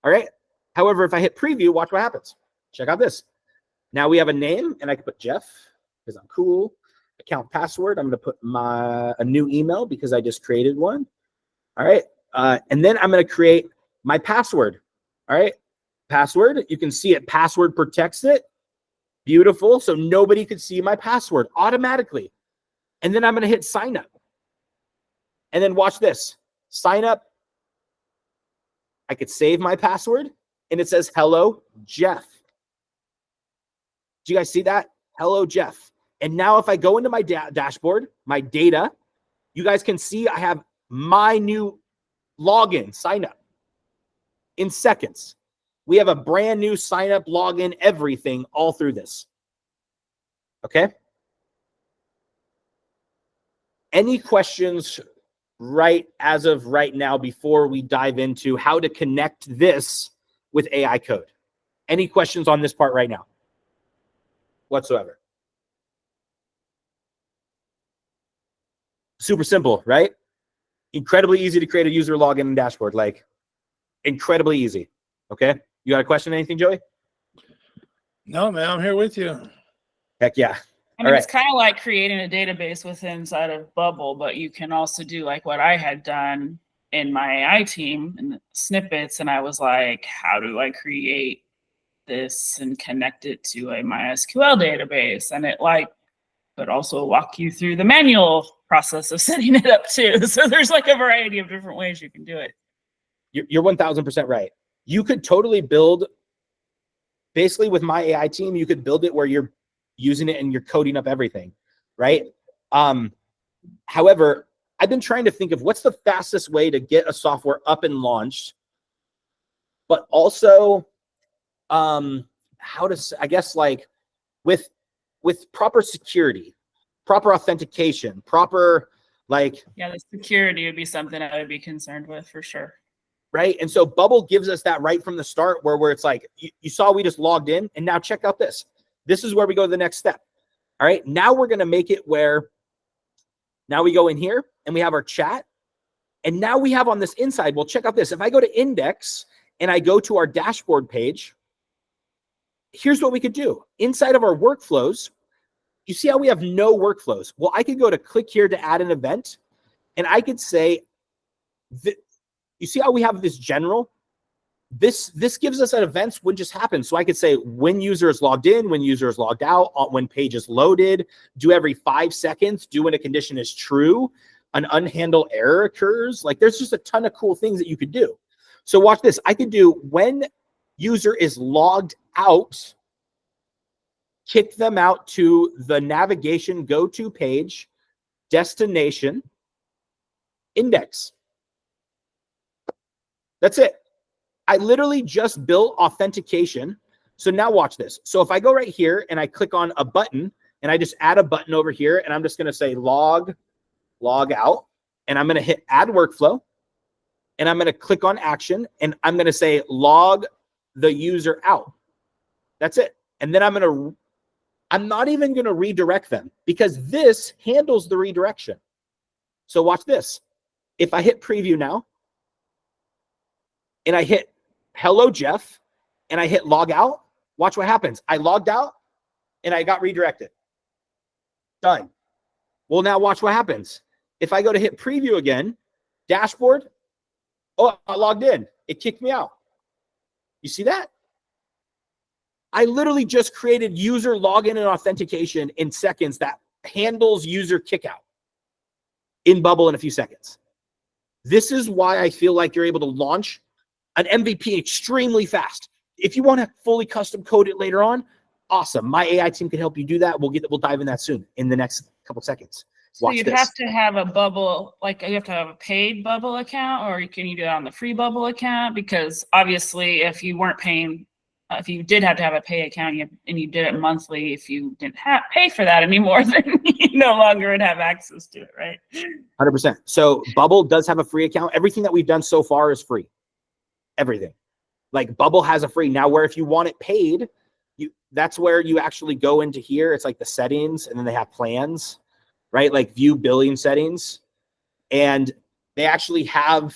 All right. However, if I hit preview, watch what happens. Check out this. Now we have a name, and I can put Jeff because I'm cool. Account password. I'm going to put a new email because I just created one. All right. And then I'm going to create my password. All right. Password. You can see it. Password protects it. Beautiful. So nobody could see my password automatically. And then I'm going to hit sign up. And then watch this. Sign up. I could save my password, and it says, hello, Jeff. Do you guys see that? Hello, Jeff. And now if I go into my dashboard, my data, you guys can see I have my new login, sign up in seconds. We have a brand new sign up, login, everything all through this. Okay. Any questions right as of right now before we dive into how to connect this with AI code? Any questions on this part right now whatsoever? Super simple, right? Incredibly easy to create a user login and dashboard, like incredibly easy. Okay. You got a question, anything, Joey? No, man, I'm here with you. Heck yeah. I mean, it's kind of like creating a database within inside of Bubble, but you can also do like what I had done in my AI team and snippets. And I was like, how do I create this and connect it to a MySQL database? And it like could also walk you through the manual process of setting it up too. So there's like a variety of different ways you can do it. You're 1000% right. You could totally build, basically with my AI team, you could build it where you're using it and you're coding up everything, right? However, I've been trying to think of what's the fastest way to get a software up and launched, but also how to, I guess, like with proper security, proper authentication, proper like. Yeah, the security would be something I would be concerned with for sure. Right. And so Bubble gives us that right from the start where it's like, you saw we just logged in, and now check out this. This is where we go to the next step. All right. Now we're going to make it where now we go in here and we have our chat. And now we have on this inside, well, check out this. If I go to index and I go to our dashboard page, here's what we could do. Inside of our workflows, you see how we have no workflows? Well, I could go to click here to add an event, and I could say, you see how we have this general? This gives us an events when just happens. So I could say when user is logged in, when user is logged out, when page is loaded, do every 5 seconds, do when a condition is true, an unhandled error occurs. Like there's just a ton of cool things that you could do. So watch this. I could do when user is logged out, kick them out to the navigation go-to page, destination, index. That's it. I literally just built authentication. So now watch this. So if I go right here and I click on a button and I just add a button over here, and I'm just going to say log out, and I'm going to hit add workflow, and I'm going to click on action, and I'm going to say log the user out. That's it. And then I'm not even going to redirect them because this handles the redirection. So watch this. If I hit preview now, and I hit hello, Jeff, and I hit log out, watch what happens. I logged out and I got redirected. Done. Well, now watch what happens. If I go to hit preview again, dashboard, oh, I logged in. It kicked me out. You see that? I literally just created user login and authentication in seconds that handles user kickout in Bubble in a few seconds. This is why I feel like you're able to launch an MVP extremely fast. If you want to fully custom code it later on, awesome. My AI team can help you do that. We'll dive in that soon in the next couple seconds. So Watch you'd this. have to have a Bubble, like you have to have a paid Bubble account, or can you do it on the free Bubble account? Because obviously, if you weren't paying, if you did have to have a pay account and you did it monthly, if you didn't pay for that anymore, then you no longer would have access to it, right? 100%. So Bubble does have a free account. Everything that we've done so far is free. Everything. Like Bubble has a free. Now, where if you want it paid, that's where you actually go into here. It's like the settings, and then they have plans, right? Like view billing settings. And they actually have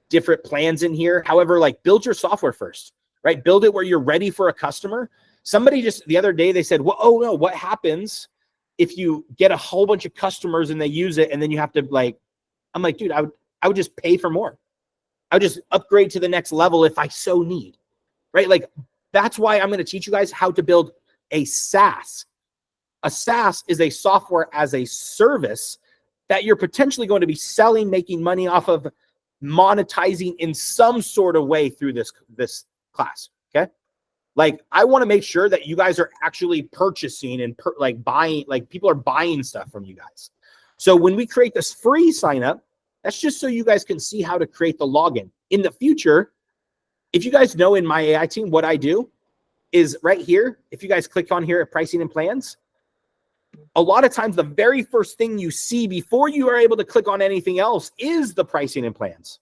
different plans in here. However, like build your software first, right? Build it where you're ready for a customer. Somebody just the other day, they said, well, oh no, what happens if you get a whole bunch of customers and they use it and then you have to like, I'm like, dude, I would just pay for more. I would just upgrade to the next level if I so need, right? Like that's why I'm going to teach you guys how to build a SaaS. A SaaS is a software as a service that you're potentially going to be selling, making money off of, monetizing in some sort of way through this class. Okay. Like I want to make sure that you guys are actually purchasing and like buying, like people are buying stuff from you guys. So when we create this free sign up, that's just so you guys can see how to create the login. In the future, if you guys know in my AI team, what I do is right here, if you guys click on here at pricing and plans, a lot of times the very first thing you see before you are able to click on anything else is the pricing and plans.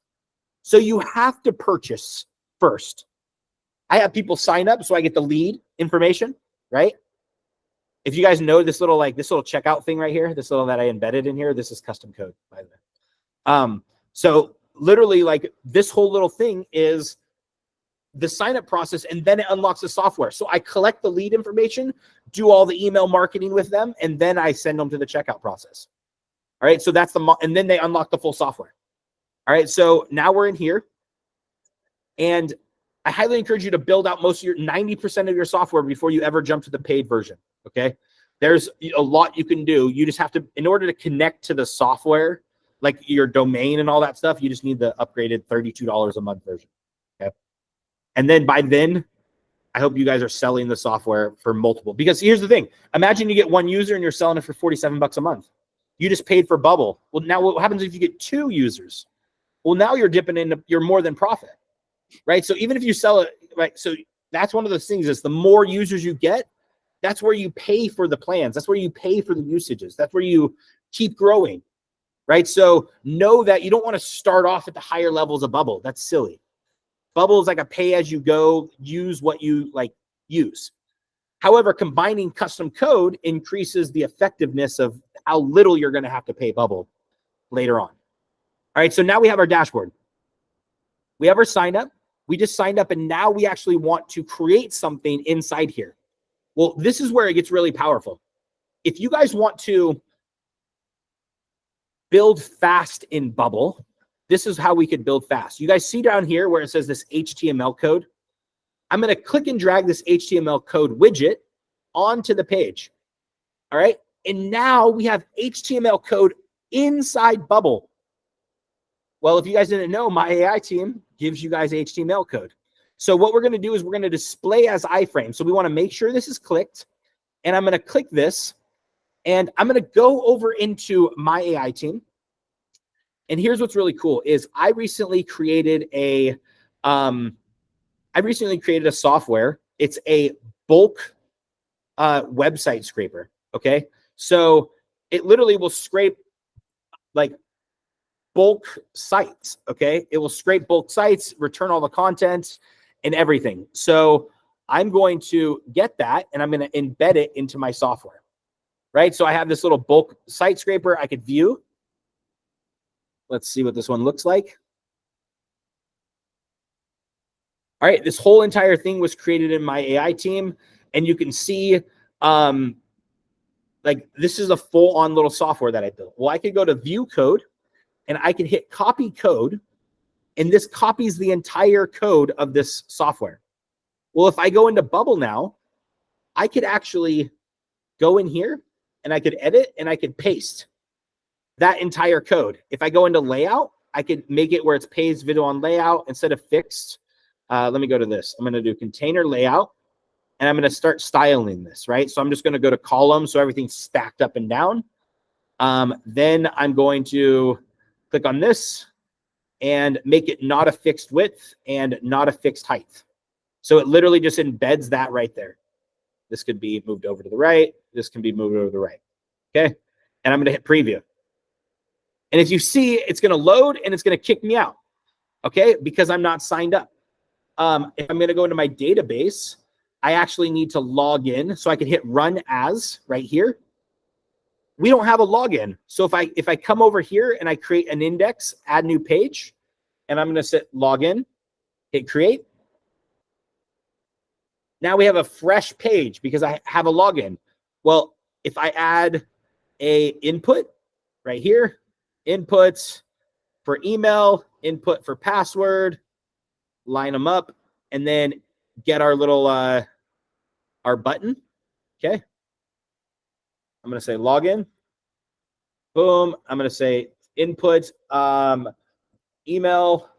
So you have to purchase first. I have people sign up so I get the lead information, right? If you guys know this little checkout thing right here, this little that I embedded in here, this is custom code, by the way. So literally like this whole little thing is the sign up process, and then it unlocks the software. So I collect the lead information, do all the email marketing with them, and then I send them to the checkout process. All right. So that's and then they unlock the full software. All right. So now we're in here, and I highly encourage you to build out most of your 90% of your software before you ever jump to the paid version. Okay. There's a lot you can do. You just have to, in order to connect to the software, like your domain and all that stuff, you just need the upgraded $32 a month version. Okay. And then by then, I hope you guys are selling the software for multiple, because here's the thing. Imagine you get one user and you're selling it for $47 a month. You just paid for Bubble. Well, now what happens if you get 2 users? Well, now you're dipping into, you're more than profit, right? So even if you sell it, right? So that's one of those things is the more users you get, that's where you pay for the plans. That's where you pay for the usages. That's where you keep growing, right? So know that you don't want to start off at the higher levels of Bubble. That's silly. Bubble is like a pay as you go, use what you like use. However, combining custom code increases the effectiveness of how little you're going to have to pay Bubble later on. All right, so now we have our dashboard. We have our sign up. We just signed up, and now we actually want to create something inside here. Well, this is where it gets really powerful. If you guys want to build fast in Bubble, this is how we could build fast. You guys see down here where it says this HTML code? I'm going to click and drag this HTML code widget onto the page. All right. And now we have HTML code inside Bubble. Well, if you guys didn't know, my AI team gives you guys HTML code. So what we're going to do is we're going to display as iframe. So we want to make sure this is clicked. And I'm going to click this. And I'm going to go over into my AI team. And here's what's really cool is I recently created a software. It's a bulk website scraper. Okay. So it literally will scrape like bulk sites. Okay. It will scrape bulk sites, return all the content and everything. So I'm going to get that and I'm going to embed it into my software. Right. So I have this little bulk site scraper I could view. Let's see what this one looks like. All right, this whole entire thing was created in my AI team, and you can see, like this is a full-on little software that I built. Well, I could go to view code, and I can hit copy code, and this copies the entire code of this software. Well, if I go into Bubble now, I could actually go in here, and I could edit and I could paste that entire code. If I go into layout, I could make it where it's paste video on layout instead of fixed. Let me go to this. I'm going to do container layout, and I'm going to start styling this, right? So I'm just going to go to column so everything's stacked up and down. Then I'm going to click on this and make it not a fixed width and not a fixed height. So it literally just embeds that right there. This could be moved over to the right. This can be moved over to the right. Okay. And I'm going to hit preview. And as you see, it's going to load and it's going to kick me out. Okay. Because I'm not signed up. If I'm going to go into my database, I actually need to log in. So I can hit run as right here. We don't have a login. So if I come over here and I create an index, add new page, and I'm going to set login, hit create. Now we have a fresh page because I have a login. Well, if I add a input right here, inputs for email, input for password, line them up, and then get our little our button. Okay. I'm going to say login. Boom. I'm going to say input email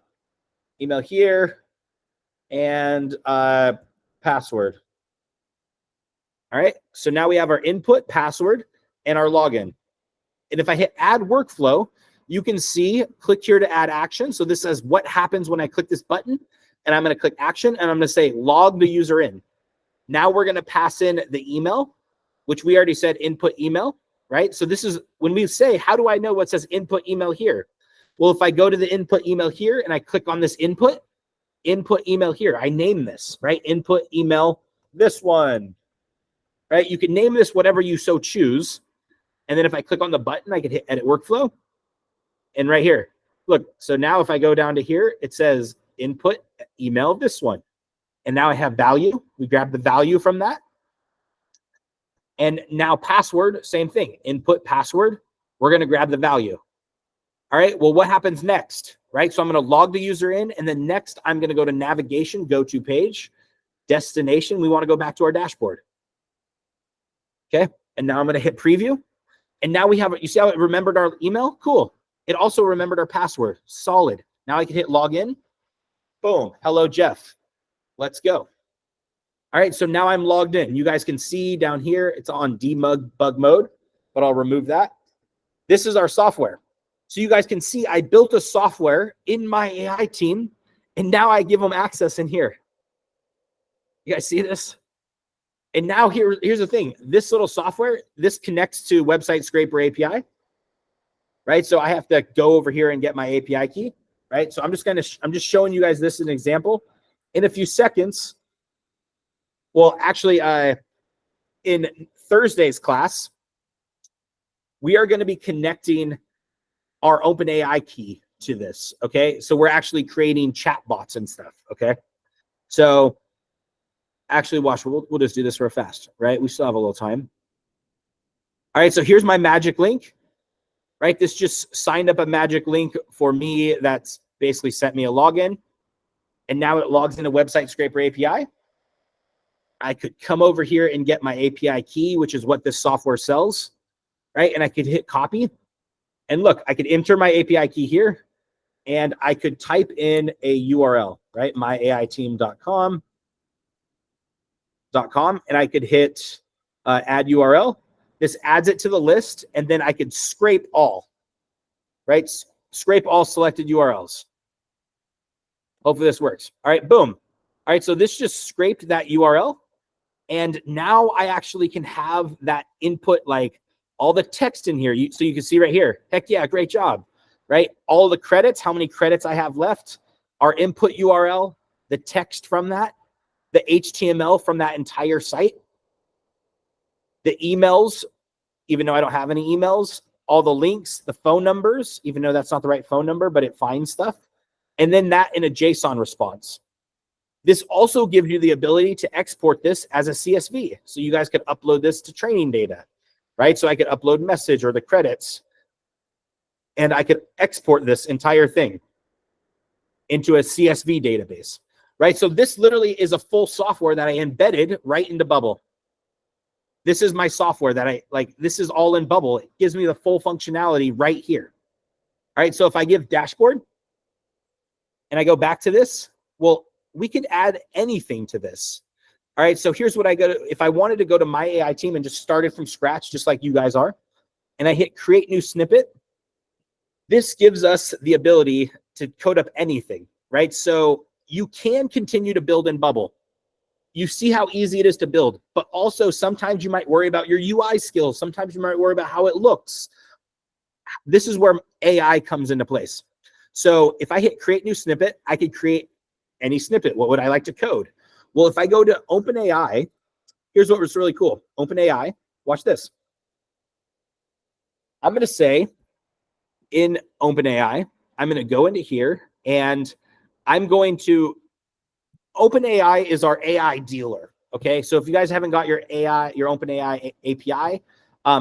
here, and password. All right. So now we have our input, password, and our login. And if I hit add workflow, you can see, click here to add action. So this says what happens when I click this button, and I'm going to click action, and I'm going to say log the user in. Now we're going to pass in the email, which we already said input email, right? So this is when we say, how do I know what says input email here? Well, if I go to the input email here and I click on this input email here, I name this, right? Input email, this one, right? You can name this whatever you so choose. And then if I click on the button, I can hit edit workflow. And right here, look, so now if I go down to here, it says input email, this one. And now I have value. We grab the value from that. And now password, same thing, input password. We're going to grab the value. All right, well, what happens next, right? So I'm going to log the user in, and then next I'm going to go to navigation, go to page, destination. We want to go back to our dashboard. Okay, and now I'm going to hit preview. And now we have, you see how it remembered our email? Cool. It also remembered our password. Solid. Now I can hit login. Boom. Hello, Jeff. Let's go. All right, so now I'm logged in. You guys can see down here, it's on debug bug mode, but I'll remove that. This is our software. So you guys can see I built a software in my AI team, and now I give them access in here. You guys see this? And now here's the thing. This little software, this connects to Website Scraper API, right? So I have to go over here and get my API key, right? So I'm just showing you guys this as an example. In a few seconds, well, actually, in Thursday's class, we are going to be connecting our OpenAI key to this, okay? So we're actually creating chatbots and stuff, okay? So actually, watch, we'll just do this real fast, right? We still have a little time. All right, so here's my magic link, right? This just signed up a magic link for me that's basically sent me a login, and now it logs into Website Scraper API. I could come over here and get my API key, which is what this software sells, right? And I could hit copy. And look, I could enter my API key here, and I could type in a URL, right? myaiteam.com, and I could hit add URL. This adds it to the list, and then I could scrape all, right? Scrape all selected URLs. Hopefully this works. All right, boom. All right, so this just scraped that URL, and now I actually can have that input, like all the text in here. So you can see right here, heck yeah, great job, right? All the credits, how many credits I have left, our input URL, the text from that, the HTML from that entire site, the emails, even though I don't have any emails, all the links, the phone numbers, even though that's not the right phone number, but it finds stuff, and then that in a JSON response. This also gives you the ability to export this as a CSV. So you guys could upload this to training data, right? So I could upload message or the credits, and I could export this entire thing into a CSV database, right? So this literally is a full software that I embedded right into Bubble. This is my software that I like. This is all in Bubble. It gives me the full functionality right here. All right. So if I give dashboard and I go back to this, well, we could add anything to this. All right. So here's what I go to. If I wanted to go to my AI team and just start it from scratch, just like you guys are, and I hit create new snippet, this gives us the ability to code up anything, right? So you can continue to build in Bubble. You see how easy it is to build, but also sometimes you might worry about your UI skills. Sometimes you might worry about how it looks. This is where AI comes into place. So if I hit create new snippet, I could create any snippet. What would I like to code? Well, if I go to OpenAI, here's what was really cool. OpenAI, watch this. I'm going to say in OpenAI, I'm going to go into here and I'm going to, OpenAI is our AI dealer. Okay. So if you guys haven't got your OpenAI API,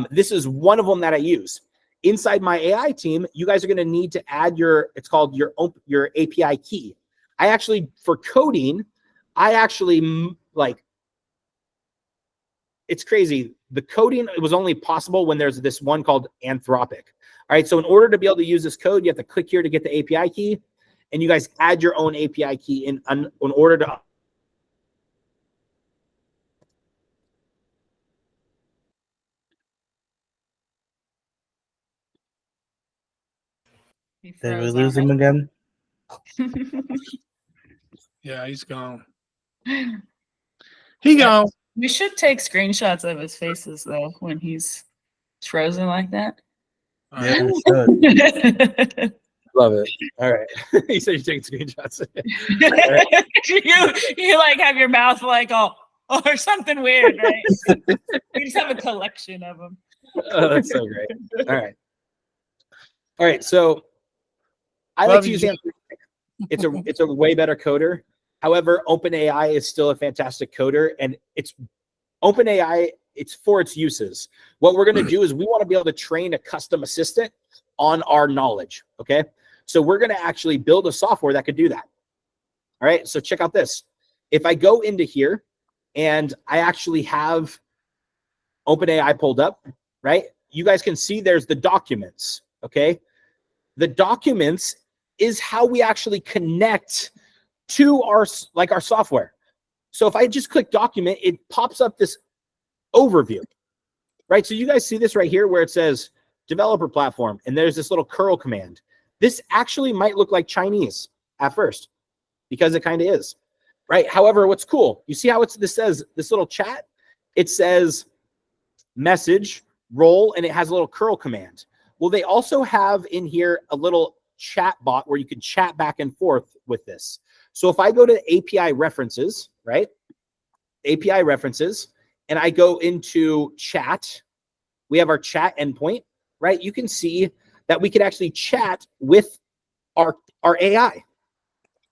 this is one of them that I use. Inside my AI team, you guys are going to need to add it's called your API key. I actually, for coding, it's crazy. The coding, it was only possible when there's this one called Anthropic. All right. So in order to be able to use this code, you have to click here to get the API key, and you guys add your own API key in order to. He Did we froze lose on him again? Yeah, he's gone. He gone. We should take screenshots of his faces though when he's frozen like that. Yeah, we should. Love it. All right. He said you're taking screenshots. you like have your mouth like all or something weird, right? You just have a collection of them. Oh, that's so great. All right. All right. So I Love like to you, use Jim. Anthropic. It's a way better coder. However, OpenAI is still a fantastic coder, and it's OpenAI. It's for its uses. What we're going to do is we want to be able to train a custom assistant on our knowledge. Okay. So we're going to actually build a software that could do that. All right. So check out this. If I go into here and I actually have OpenAI pulled up, right? You guys can see there's the documents. Okay. The documents is how we actually connect to our software. So if I just click document, it pops up this overview, right? So you guys see this right here where it says developer platform, and there's this little curl command. This actually might look like Chinese at first because it kind of is, right? However, what's cool, you see how this says this little chat? It says message, roll, and it has a little curl command. Well, they also have in here a little chat bot where you can chat back and forth with this. So if I go to API references, right? API references, and I go into chat, we have our chat endpoint, right? You can see that we could actually chat with our AI.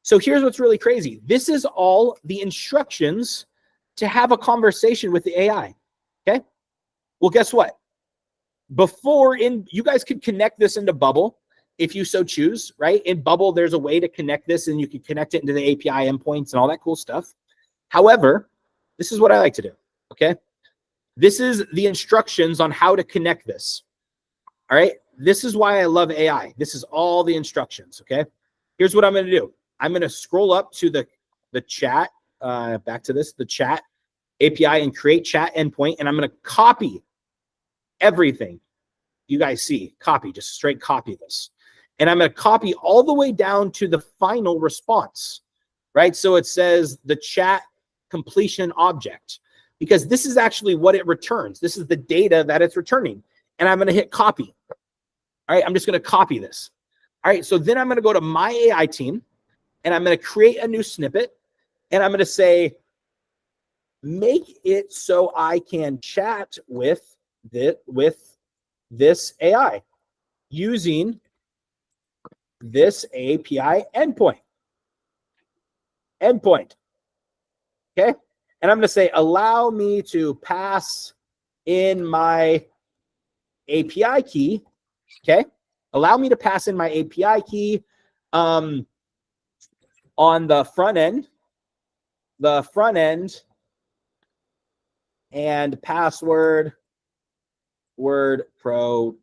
So here's what's really crazy. This is all the instructions to have a conversation with the AI. Okay. Well, guess what? You guys could connect this into Bubble if you so choose, right? In Bubble, there's a way to connect this and you can connect it into the API endpoints and all that cool stuff. However, this is what I like to do. Okay. This is the instructions on how to connect this. All right. This is why I love AI. This is all the instructions. Okay. Here's what I'm going to do. I'm going to scroll up to the chat, back to this, the chat API and create chat endpoint. And I'm going to copy everything you guys see. Copy, just straight copy this. And I'm going to copy all the way down to the final response, right? So it says the chat completion object, because this is actually what it returns. This is the data that it's returning. And I'm going to hit copy. All right, I'm just going to copy this. All right, so then I'm going to go to my AI team and I'm going to create a new snippet. And I'm going to say, make it so I can chat with this AI using this API endpoint. Okay. And I'm going to say, allow me to pass in my API key. Okay. Allow me to pass in my API key on the front end. The front end and password word protect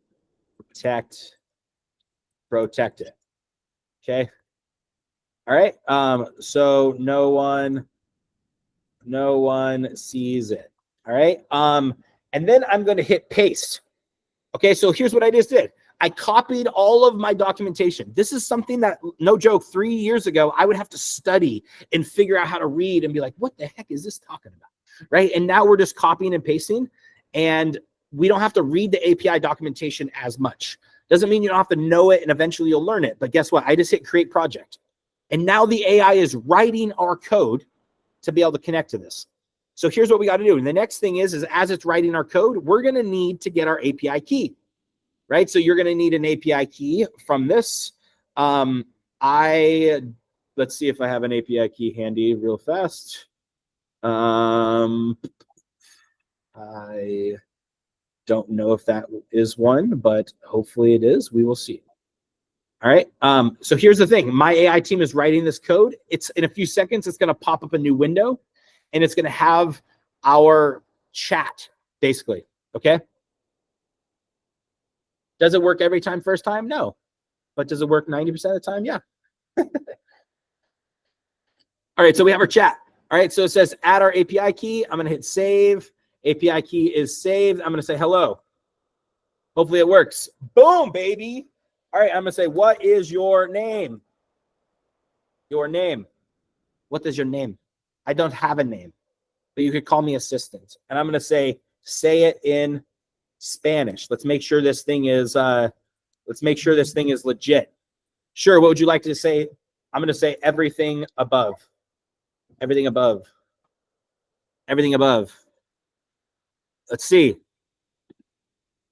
it. Okay. All right. So no one sees it. All right. And then I'm going to hit paste. Okay. So here's what I just did. I copied all of my documentation. This is something that, no joke, 3 years ago, I would have to study and figure out how to read and be like, what the heck is this talking about? Right. And now we're just copying and pasting, and we don't have to read the API documentation as much. Doesn't mean you don't have to know it and eventually you'll learn it. But guess what? I just hit create project. And now the AI is writing our code to be able to connect to this. So here's what we got to do. And the next thing is as it's writing our code, we're going to need to get our API key, right? So you're going to need an API key from this. Let's see if I have an API key handy real fast. I don't know if that is one, but hopefully it is. We will see. All right. So here's the thing. My AI team is writing this code. It's in a few seconds, it's going to pop up a new window, and it's going to have our chat, basically. Okay. Does it work every time, first time? No. But does it work 90% of the time? Yeah. All right. So we have our chat. All right. So it says add our API key. I'm going to hit save. API key is saved. I'm going to say hello. Hopefully it works. Boom, baby. All right. I'm going to say, what is your name? Your name. What is your name? I don't have a name, but you could call me assistant. And I'm going to say it in Spanish. Let's make sure this thing is legit. Sure. What would you like to say? I'm going to say everything above. Everything above. Everything above. Let's see.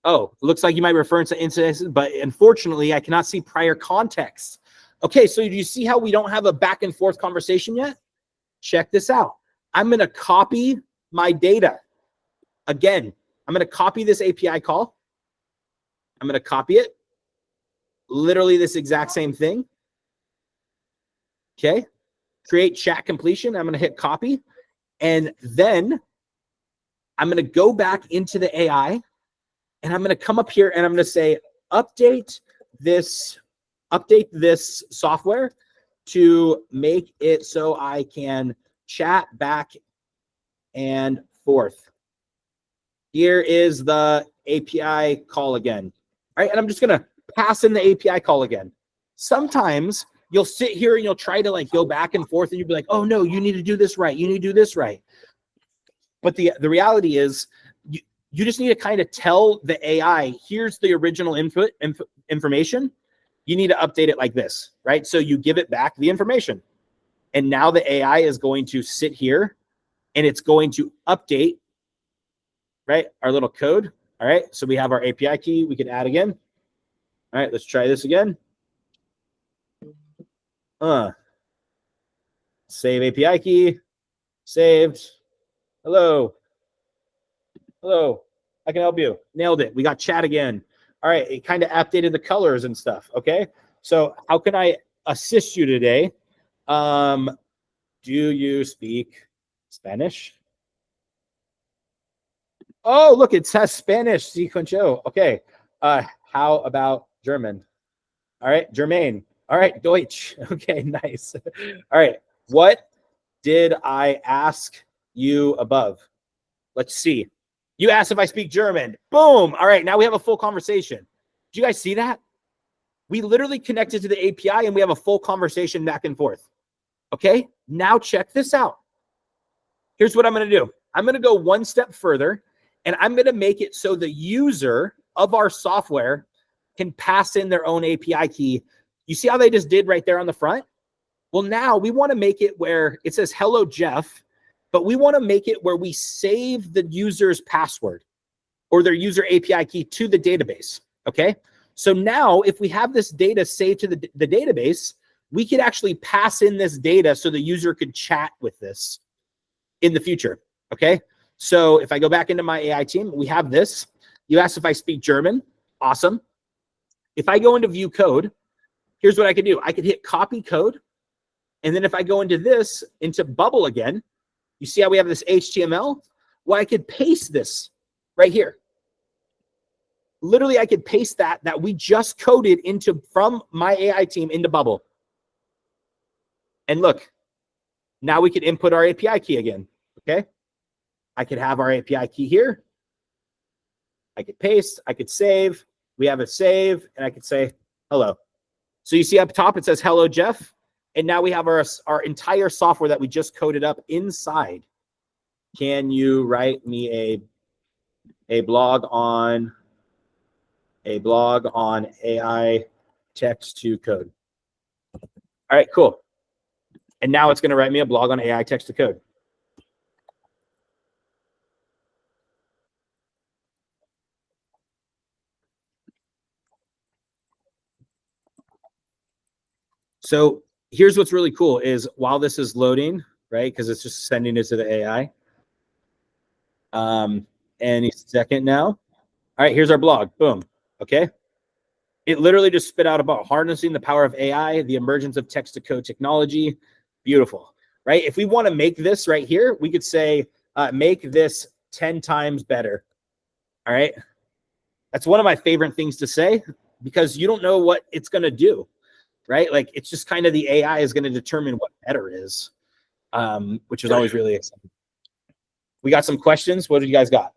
Oh, it looks like you might refer to incidents, but unfortunately, I cannot see prior context. Okay, so do you see how we don't have a back and forth conversation yet? Check this out. I'm going to copy my data. Again, I'm going to copy this API call. I'm going to copy it. Literally this exact same thing. Okay. Create chat completion. I'm going to hit copy. And then I'm going to go back into the AI, and I'm going to come up here and I'm going to say, update this software to make it so I can chat back and forth. Here is the API call again. All right. And I'm just going to pass in the API call again. Sometimes you'll sit here and you'll try to like go back and forth, and you'll be like, oh no, you need to do this right. You need to do this right. But the reality is you just need to kind of tell the AI, here's the original information. You need to update it like this, right? So you give it back the information. And now the AI is going to sit here and it's going to update, right, our little code. All right, so we have our API key. We can add again. All right, let's try this again. Save API key. Saved. Hello. Hello. I can help you. Nailed it. We got chat again. All right, it kind of updated the colors and stuff. Okay, so how can I assist you today? Do you speak Spanish? Oh, look, it says Spanish. Sí, Concho. Okay. How about German? All right, Germain. All right, Deutsch. Okay, nice. All right, what did I ask you above? Let's see. You asked if I speak German. Boom. All right, now we have a full conversation. Did you guys see that? We literally connected to the API and we have a full conversation back and forth. Okay, now check this out. Here's what I'm going to do. I'm going to go one step further, and I'm going to make it so the user of our software can pass in their own API key. You see how they just did right there on the front? Well, now we want to make it where it says, hello, Jeff, but we want to make it where we save the user's password or their user API key to the database. Okay. So now if we have this data saved to the database, we could actually pass in this data so the user could chat with this in the future. Okay. So if I go back into my AI team, we have this. You asked if I speak German. Awesome. If I go into view code, here's what I could do. I could hit copy code. And then if I go into this, into Bubble again, you see how we have this HTML? Well, I could paste this right here. Literally, I could paste that we just coded from my AI team into Bubble. And look, now we could input our API key again, okay? I could have our API key here. I could paste, I could save. We have a save, and I could say hello. So you see up top, it says hello, Jeff. And now we have our entire software that we just coded up inside. Can you write me a blog on AI text to code? All right, cool. And now it's going to write me a blog on AI text to code. So here's what's really cool is while this is loading, right, because it's just sending it to the AI. Any second now. All right, here's our blog. Boom. Okay. It literally just spit out about harnessing the power of AI, the emergence of text-to-code technology. Beautiful, right? If we want to make this right here, we could say, make this 10 times better. All right. That's one of my favorite things to say because you don't know what it's going to do, right? Like it's just kind of the AI is going to determine what better is, which is always really exciting. We got some questions. What do you guys got?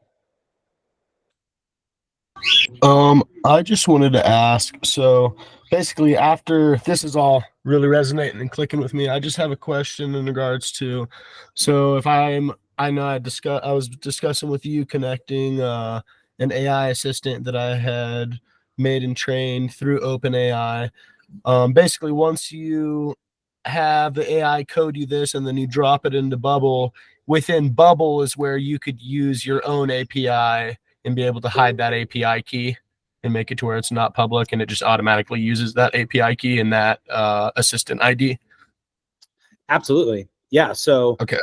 I just wanted to ask, so basically after this is all really resonating and clicking with me, I just have a question in regards to, so if I was discussing with you connecting an AI assistant that I had made and trained through OpenAI. Basically once you have the AI code you this and then you drop it into Bubble, within Bubble is where you could use your own API and be able to hide that API key and make it to where it's not public and it just automatically uses that API key and that assistant ID. Absolutely. Yeah. So okay.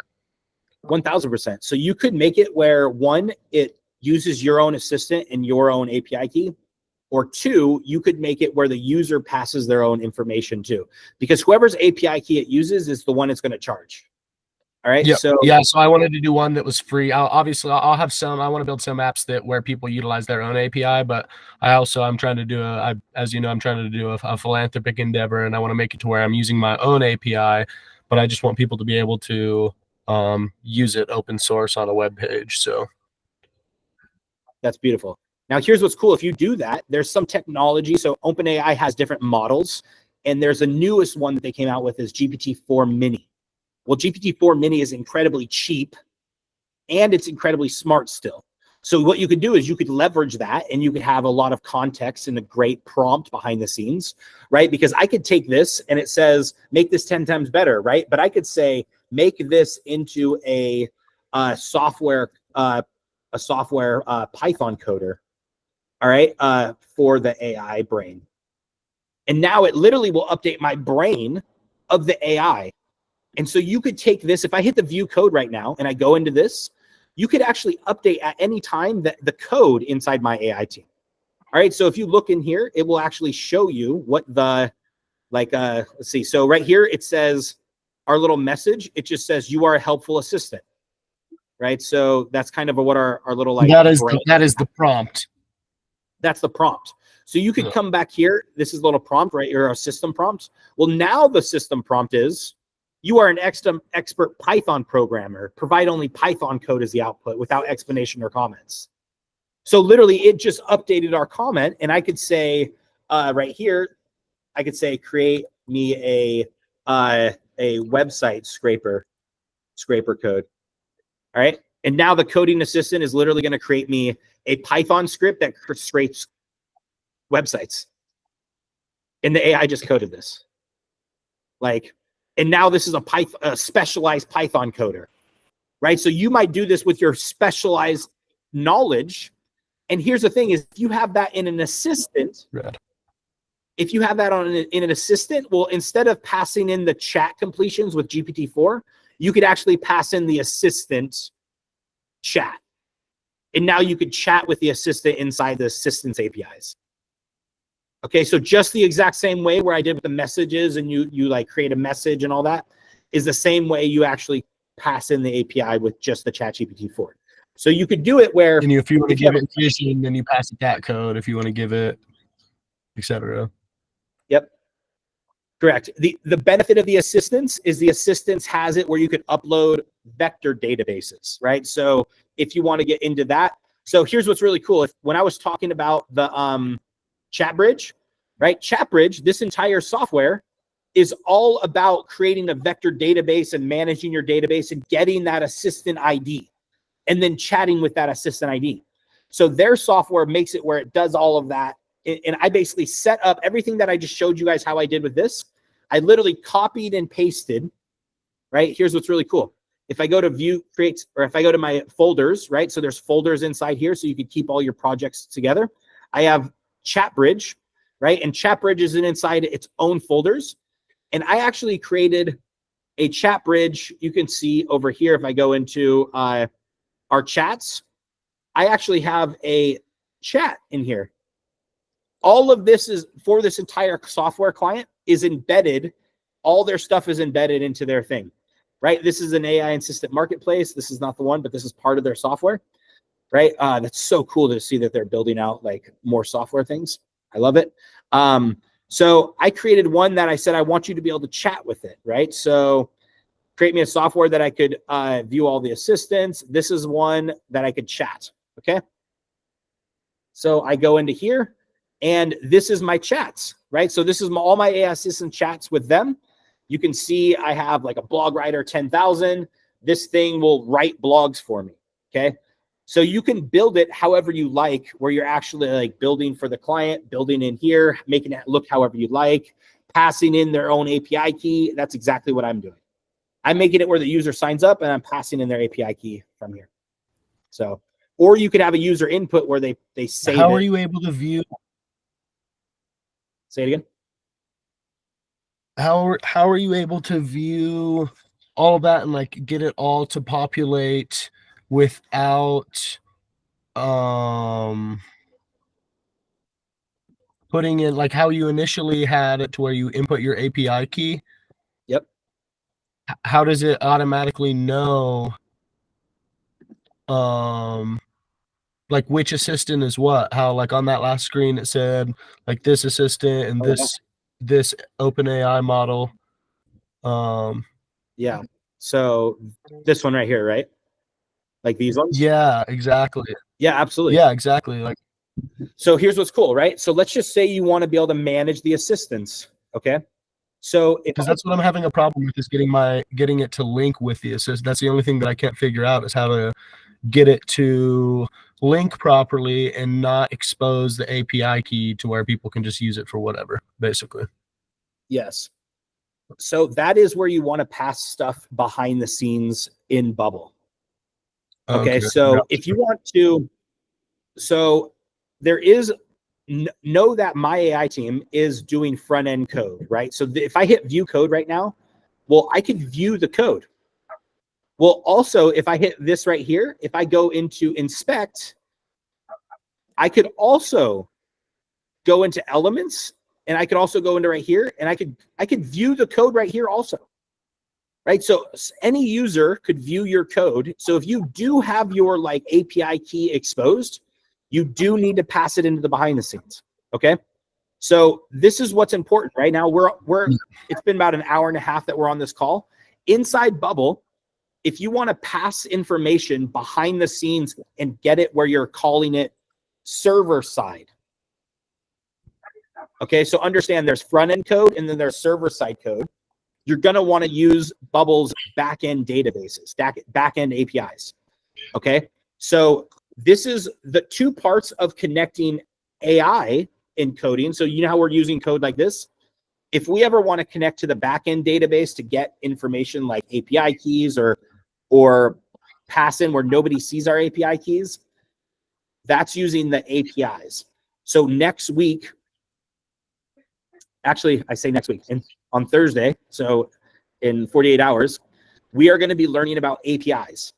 1000%. So you could make it where one, it uses your own assistant and your own API key, or two, you could make it where the user passes their own information too, because whoever's API key it uses is the one it's going to charge. All right. Yep. So So I wanted to do one that was free. I'll have some. I want to build some apps that where people utilize their own API, but I'm trying to do as you know, I'm trying to do a philanthropic endeavor, and I want to make it to where I'm using my own API, but I just want people to be able to use it open source on a web page. So that's beautiful. Now, here's what's cool. If you do that, there's some technology. So OpenAI has different models, and there's a newest one that they came out with is GPT-4 Mini. Well, GPT-4 Mini is incredibly cheap, and it's incredibly smart still. So what you could do is you could leverage that, and you could have a lot of context and a great prompt behind the scenes, right? Because I could take this, and it says, make this 10 times better, right? But I could say, make this into a software Python coder, all right, for the AI brain. And now it literally will update my brain of the AI. And so you could take this, if I hit the view code right now and I go into this, you could actually update at any time the code inside my AI team. All right, so if you look in here, it will actually show you what the, let's see. So right here, it says our little message, it just says you are a helpful assistant, right? So that's kind of what our little like. that is the prompt. That's the prompt. So you could come back here. This is a little prompt, right? Or a system prompt. Well, now the system prompt is, you are an expert Python programmer. Provide only Python code as the output without explanation or comments. So literally, it just updated our comment, and I could say right here, I could say create me a website scraper code. All right, and now the coding assistant is literally going to create me a Python script that scrapes websites, and the AI just coded this. And now this is a specialized Python coder, right? So you might do this with your specialized knowledge. And here's the thing is, if you have that in an assistant, if you have that in an assistant, well, instead of passing in the chat completions with GPT-4, you could actually pass in the assistant chat. And now you could chat with the assistant inside the assistant's APIs. Okay, so just the exact same way where I did with the messages and you like create a message and all that is the same way you actually pass in the API with just the ChatGPT 4. So you could do it where And if you want to if you give it vision, then you pass it that code. If you want to give it, etc. Yep. Correct. The benefit of the assistance is the assistance has it where you can upload vector databases, right? So if you want to get into that, so here's what's really cool. When I was talking about the ChatBridge, right? ChatBridge, this entire software is all about creating a vector database and managing your database and getting that assistant ID and then chatting with that assistant ID. So their software makes it where it does all of that. And I basically set up everything that I just showed you guys how I did with this. I literally copied and pasted, right? Here's what's really cool. If I go to view, create, or if I go to my folders, right? So there's folders inside here so you can keep all your projects together. I have ChatBridge, right? And ChatBridge is inside its own folders. And I actually created a ChatBridge. You can see over here, if I go into our chats, I actually have a chat in here. All of this is for this entire software client is embedded. All their stuff is embedded into their thing, right? This is an AI assistant marketplace. This is not the one, but this is part of their software, right? That's so cool to see that they're building out like more software things. I love it. So I created one that I said, I want you to be able to chat with it, right? So create me a software that I could view all the assistants. This is one that I could chat, okay? So I go into here and this is my chats, right? So this is all my AI assistant chats with them. You can see I have like a blog writer 10,000. This thing will write blogs for me, okay? So you can build it however you like, where you're actually like building for the client, building in here, making it look however you like, passing in their own API key. That's exactly what I'm doing. I'm making it where the user signs up and I'm passing in their API key from here. So, or you could have a user input where they say, How are you able to view? Say it again. How are you able to view all of that and like get it all to populate without putting in like how you initially had it to where you input your API key? Yep. How does it automatically know like which assistant is what? How like on that last screen it said like this assistant and this OpenAI model. Yeah. So this one right here, right? Like these ones? Yeah, exactly. Yeah, absolutely. Yeah, exactly. Like So here's what's cool, right? So let's just say you want to be able to manage the assistants, okay? So because that's what I'm having a problem with is getting it to link with the assist. That's the only thing that I can't figure out is how to get it to link properly and not expose the API key to where people can just use it for whatever, basically. Yes. So that is where you want to pass stuff behind the scenes in Bubble. Okay. So if you want to, so there is know that my AI team is doing front end code, right? So if I hit view code right now, well, I could view the code. Well, also, if I hit this right here, if I go into inspect, I could also go into elements and I could also go into right here and I could view the code right here also, right? So any user could view your code. So if you do have your like API key exposed, you do need to pass it into the behind the scenes, okay? So this is what's important right now. It's been about an hour and a half that we're on this call. Inside Bubble, if you want to pass information behind the scenes and get it where you're calling it server side. Okay, so understand there's front end code and then there's server side code. You're going to want to use Bubble's backend databases, backend APIs. Okay, so this is the two parts of connecting AI in coding. So you know how we're using code like this? If we ever want to connect to the backend database to get information like API keys or pass in where nobody sees our API keys, that's using the APIs. So next week, actually, I say next week, on Thursday, so in 48 hours, we are going to be learning about APIs.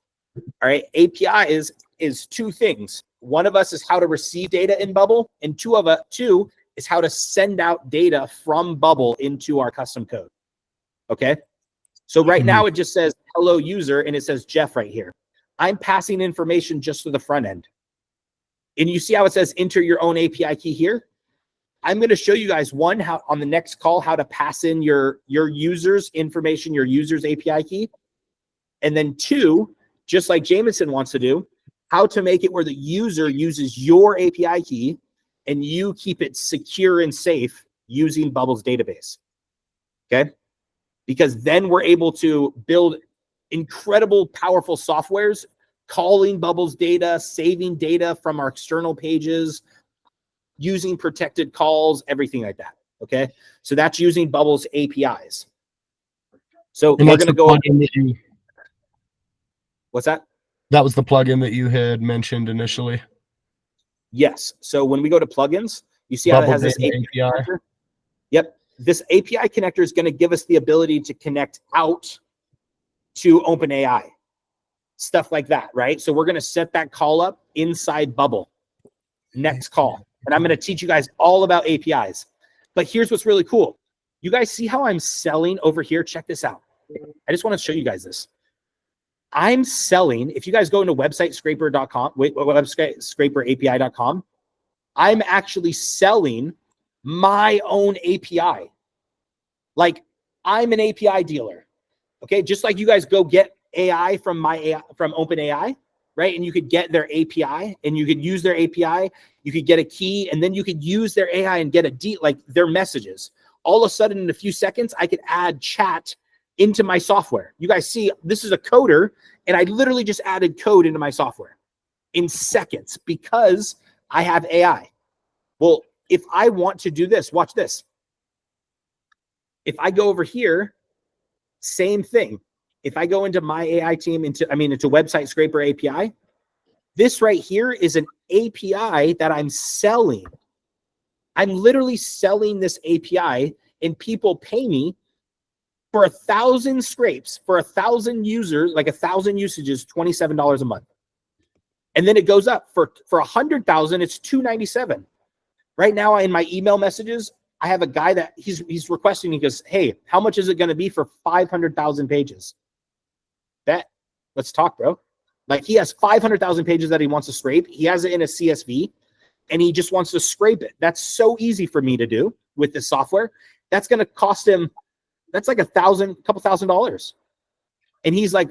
All right, APIs is two things. One of us is how to receive data in Bubble, and two is how to send out data from Bubble into our custom code. Okay, so right now it just says hello user, and it says Jeff right here. I'm passing information just to the front end. And you see how it says enter your own API key here? I'm going to show you guys how on the next call, how to pass in your user's information, your user's API key. And then 2, just like Jameson wants to do, how to make it where the user uses your API key and you keep it secure and safe using Bubble's database. Okay? Because then we're able to build incredible, powerful softwares, calling Bubble's data, saving data from our external pages, using protected calls, everything like that. Okay? So that's using Bubble's APIs. So And we're that's going to the go. plugin that you, What's that? that was the plugin that you had mentioned initially. Yes. So when we go to plugins, you see how it Bubble has this Data API API. connector? Yep. This API connector is going to give us the ability to connect out to OpenAI, stuff like that, right? So we're going to set that call up inside Bubble. Next call. And I'm going to teach you guys all about APIs. But here's what's really cool. You guys see how I'm selling over here? Check this out. I just want to show you guys this. I'm selling, if you guys go into websitescraper.com, websitescraperapi.com, I'm actually selling my own API. Like I'm an API dealer. Okay, just like you guys go get AI from OpenAI, right? And you could get their API and you could use their API, you could get a key, and then you could use their AI and get like their messages. All of a sudden, in a few seconds, I could add chat into my software. You guys see, this is a coder, and I literally just added code into my software in seconds because I have AI. Well, if I want to do this, watch this. If I go over here, same thing. If I go into my AI team, into Website Scraper API, this right here is an API that I'm selling. I'm literally selling this API, and people pay me for 1,000 scrapes, for 1,000 users, like 1,000 usages, $27 a month. And then it goes up for 100,000, it's $297. Right now in my email messages, I have a guy that he's requesting, he goes, hey, how much is it going to be for 500,000 pages? Bet. Let's talk, bro. Like he has 500,000 pages that he wants to scrape. He has it in a CSV and he just wants to scrape it. That's so easy for me to do with this software. That's going to cost him, that's like couple $1,000. And he's like,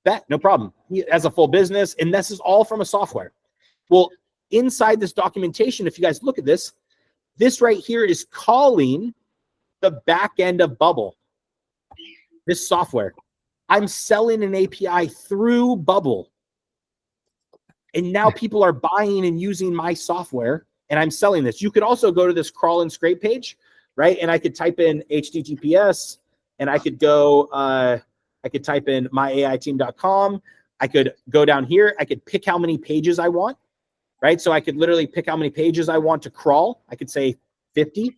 bet, no problem. He has a full business, and this is all from a software. Well, inside this documentation, if you guys look at this right here is calling the back end of Bubble, this software. I'm selling an API through Bubble. And now people are buying and using my software, and I'm selling this. You could also go to this crawl and scrape page, right? And I could type in HTTPS, and I could go, I could type in myAIteam.com. I could go down here. I could pick how many pages I want, right? So I could literally pick how many pages I want to crawl. I could say 50,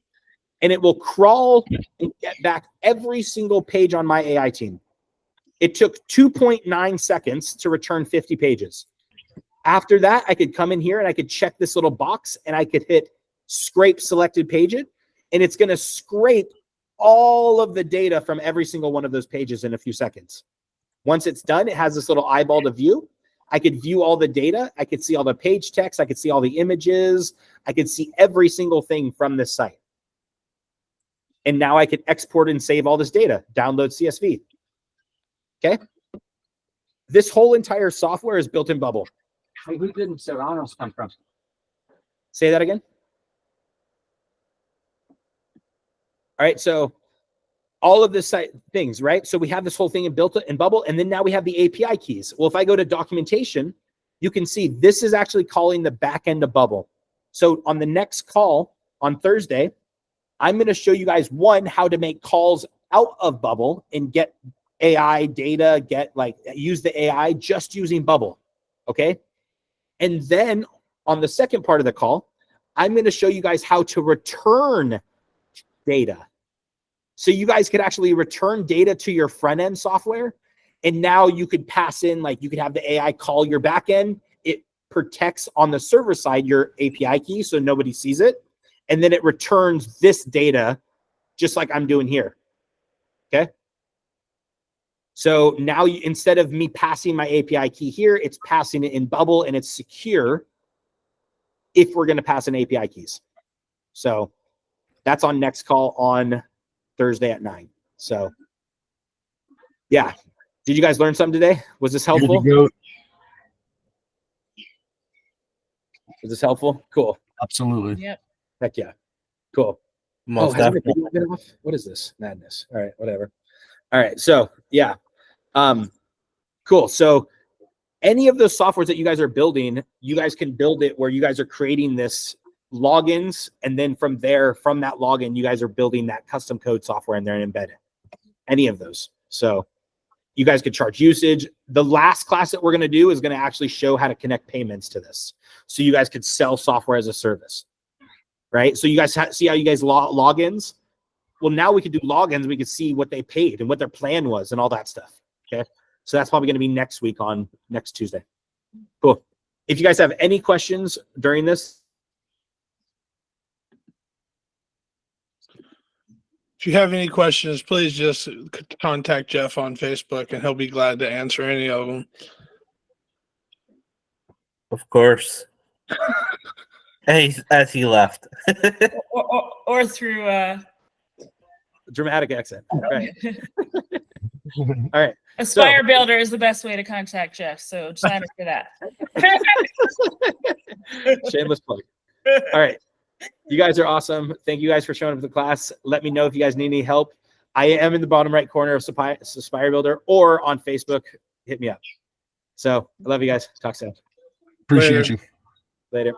and it will crawl and get back every single page on my AI team. It took 2.9 seconds to return 50 pages. After that, I could come in here and I could check this little box and I could hit scrape selected page it, and it's going to scrape all of the data from every single one of those pages in a few seconds. Once it's done, it has this little eyeball to view. I could view all the data. I could see all the page text. I could see all the images. I could see every single thing from this site. And now I could export and save all this data, download CSV. Okay. This whole entire software is built in Bubble. Hey, who didn't Serranos come from? Say that again. All right. So all of this things, right? So we have this whole thing built in Bubble, and then now we have the API keys. Well, if I go to documentation, you can see this is actually calling the back end of Bubble. So on the next call on Thursday, I'm going to show you guys, one, how to make calls out of Bubble and get AI data, use the AI just using Bubble. Okay. And then on the second part of the call, I'm going to show you guys how to return data. So you guys could actually return data to your front end software. And now you could pass in, you could have the AI call your back end. It protects on the server side your API key so nobody sees it. And then it returns this data just like I'm doing here. Okay. So now instead of me passing my API key here, it's passing it in Bubble, and it's secure if we're going to pass in API keys. So that's on next call on Thursday at 9. So yeah. Did you guys learn something today? Was this helpful? Was this helpful? Cool. Absolutely. Yep. Heck yeah. Cool. Most has my definitely. video been off? What is this madness? All right, whatever. All right, so yeah, cool. So any of those softwares that you guys are building, you guys can build it where you guys are creating this logins, and then from there, from that login, you guys are building that custom code software in there and embed it. Any of those. So you guys could charge usage. The last class that we're going to do is going to actually show how to connect payments to this, so you guys could sell software as a service. Right? So you guys see how you guys logins? Well, now we could do logins. We could see what they paid and what their plan was and all that stuff. Okay. So that's probably going to be next week on next Tuesday. Cool. If you guys have any questions during this. If you have any questions, please just contact Jeff on Facebook, and he'll be glad to answer any of them. Of course. As he left. Or through Dramatic accent. Right. All right. Aspire Builder is the best way to contact Jeff. So sign up for that. Shameless plug. All right. You guys are awesome. Thank you guys for showing up to the class. Let me know if you guys need any help. I am in the bottom right corner of Aspire Builder, or on Facebook. Hit me up. So I love you guys. Talk soon. Appreciate you. Later.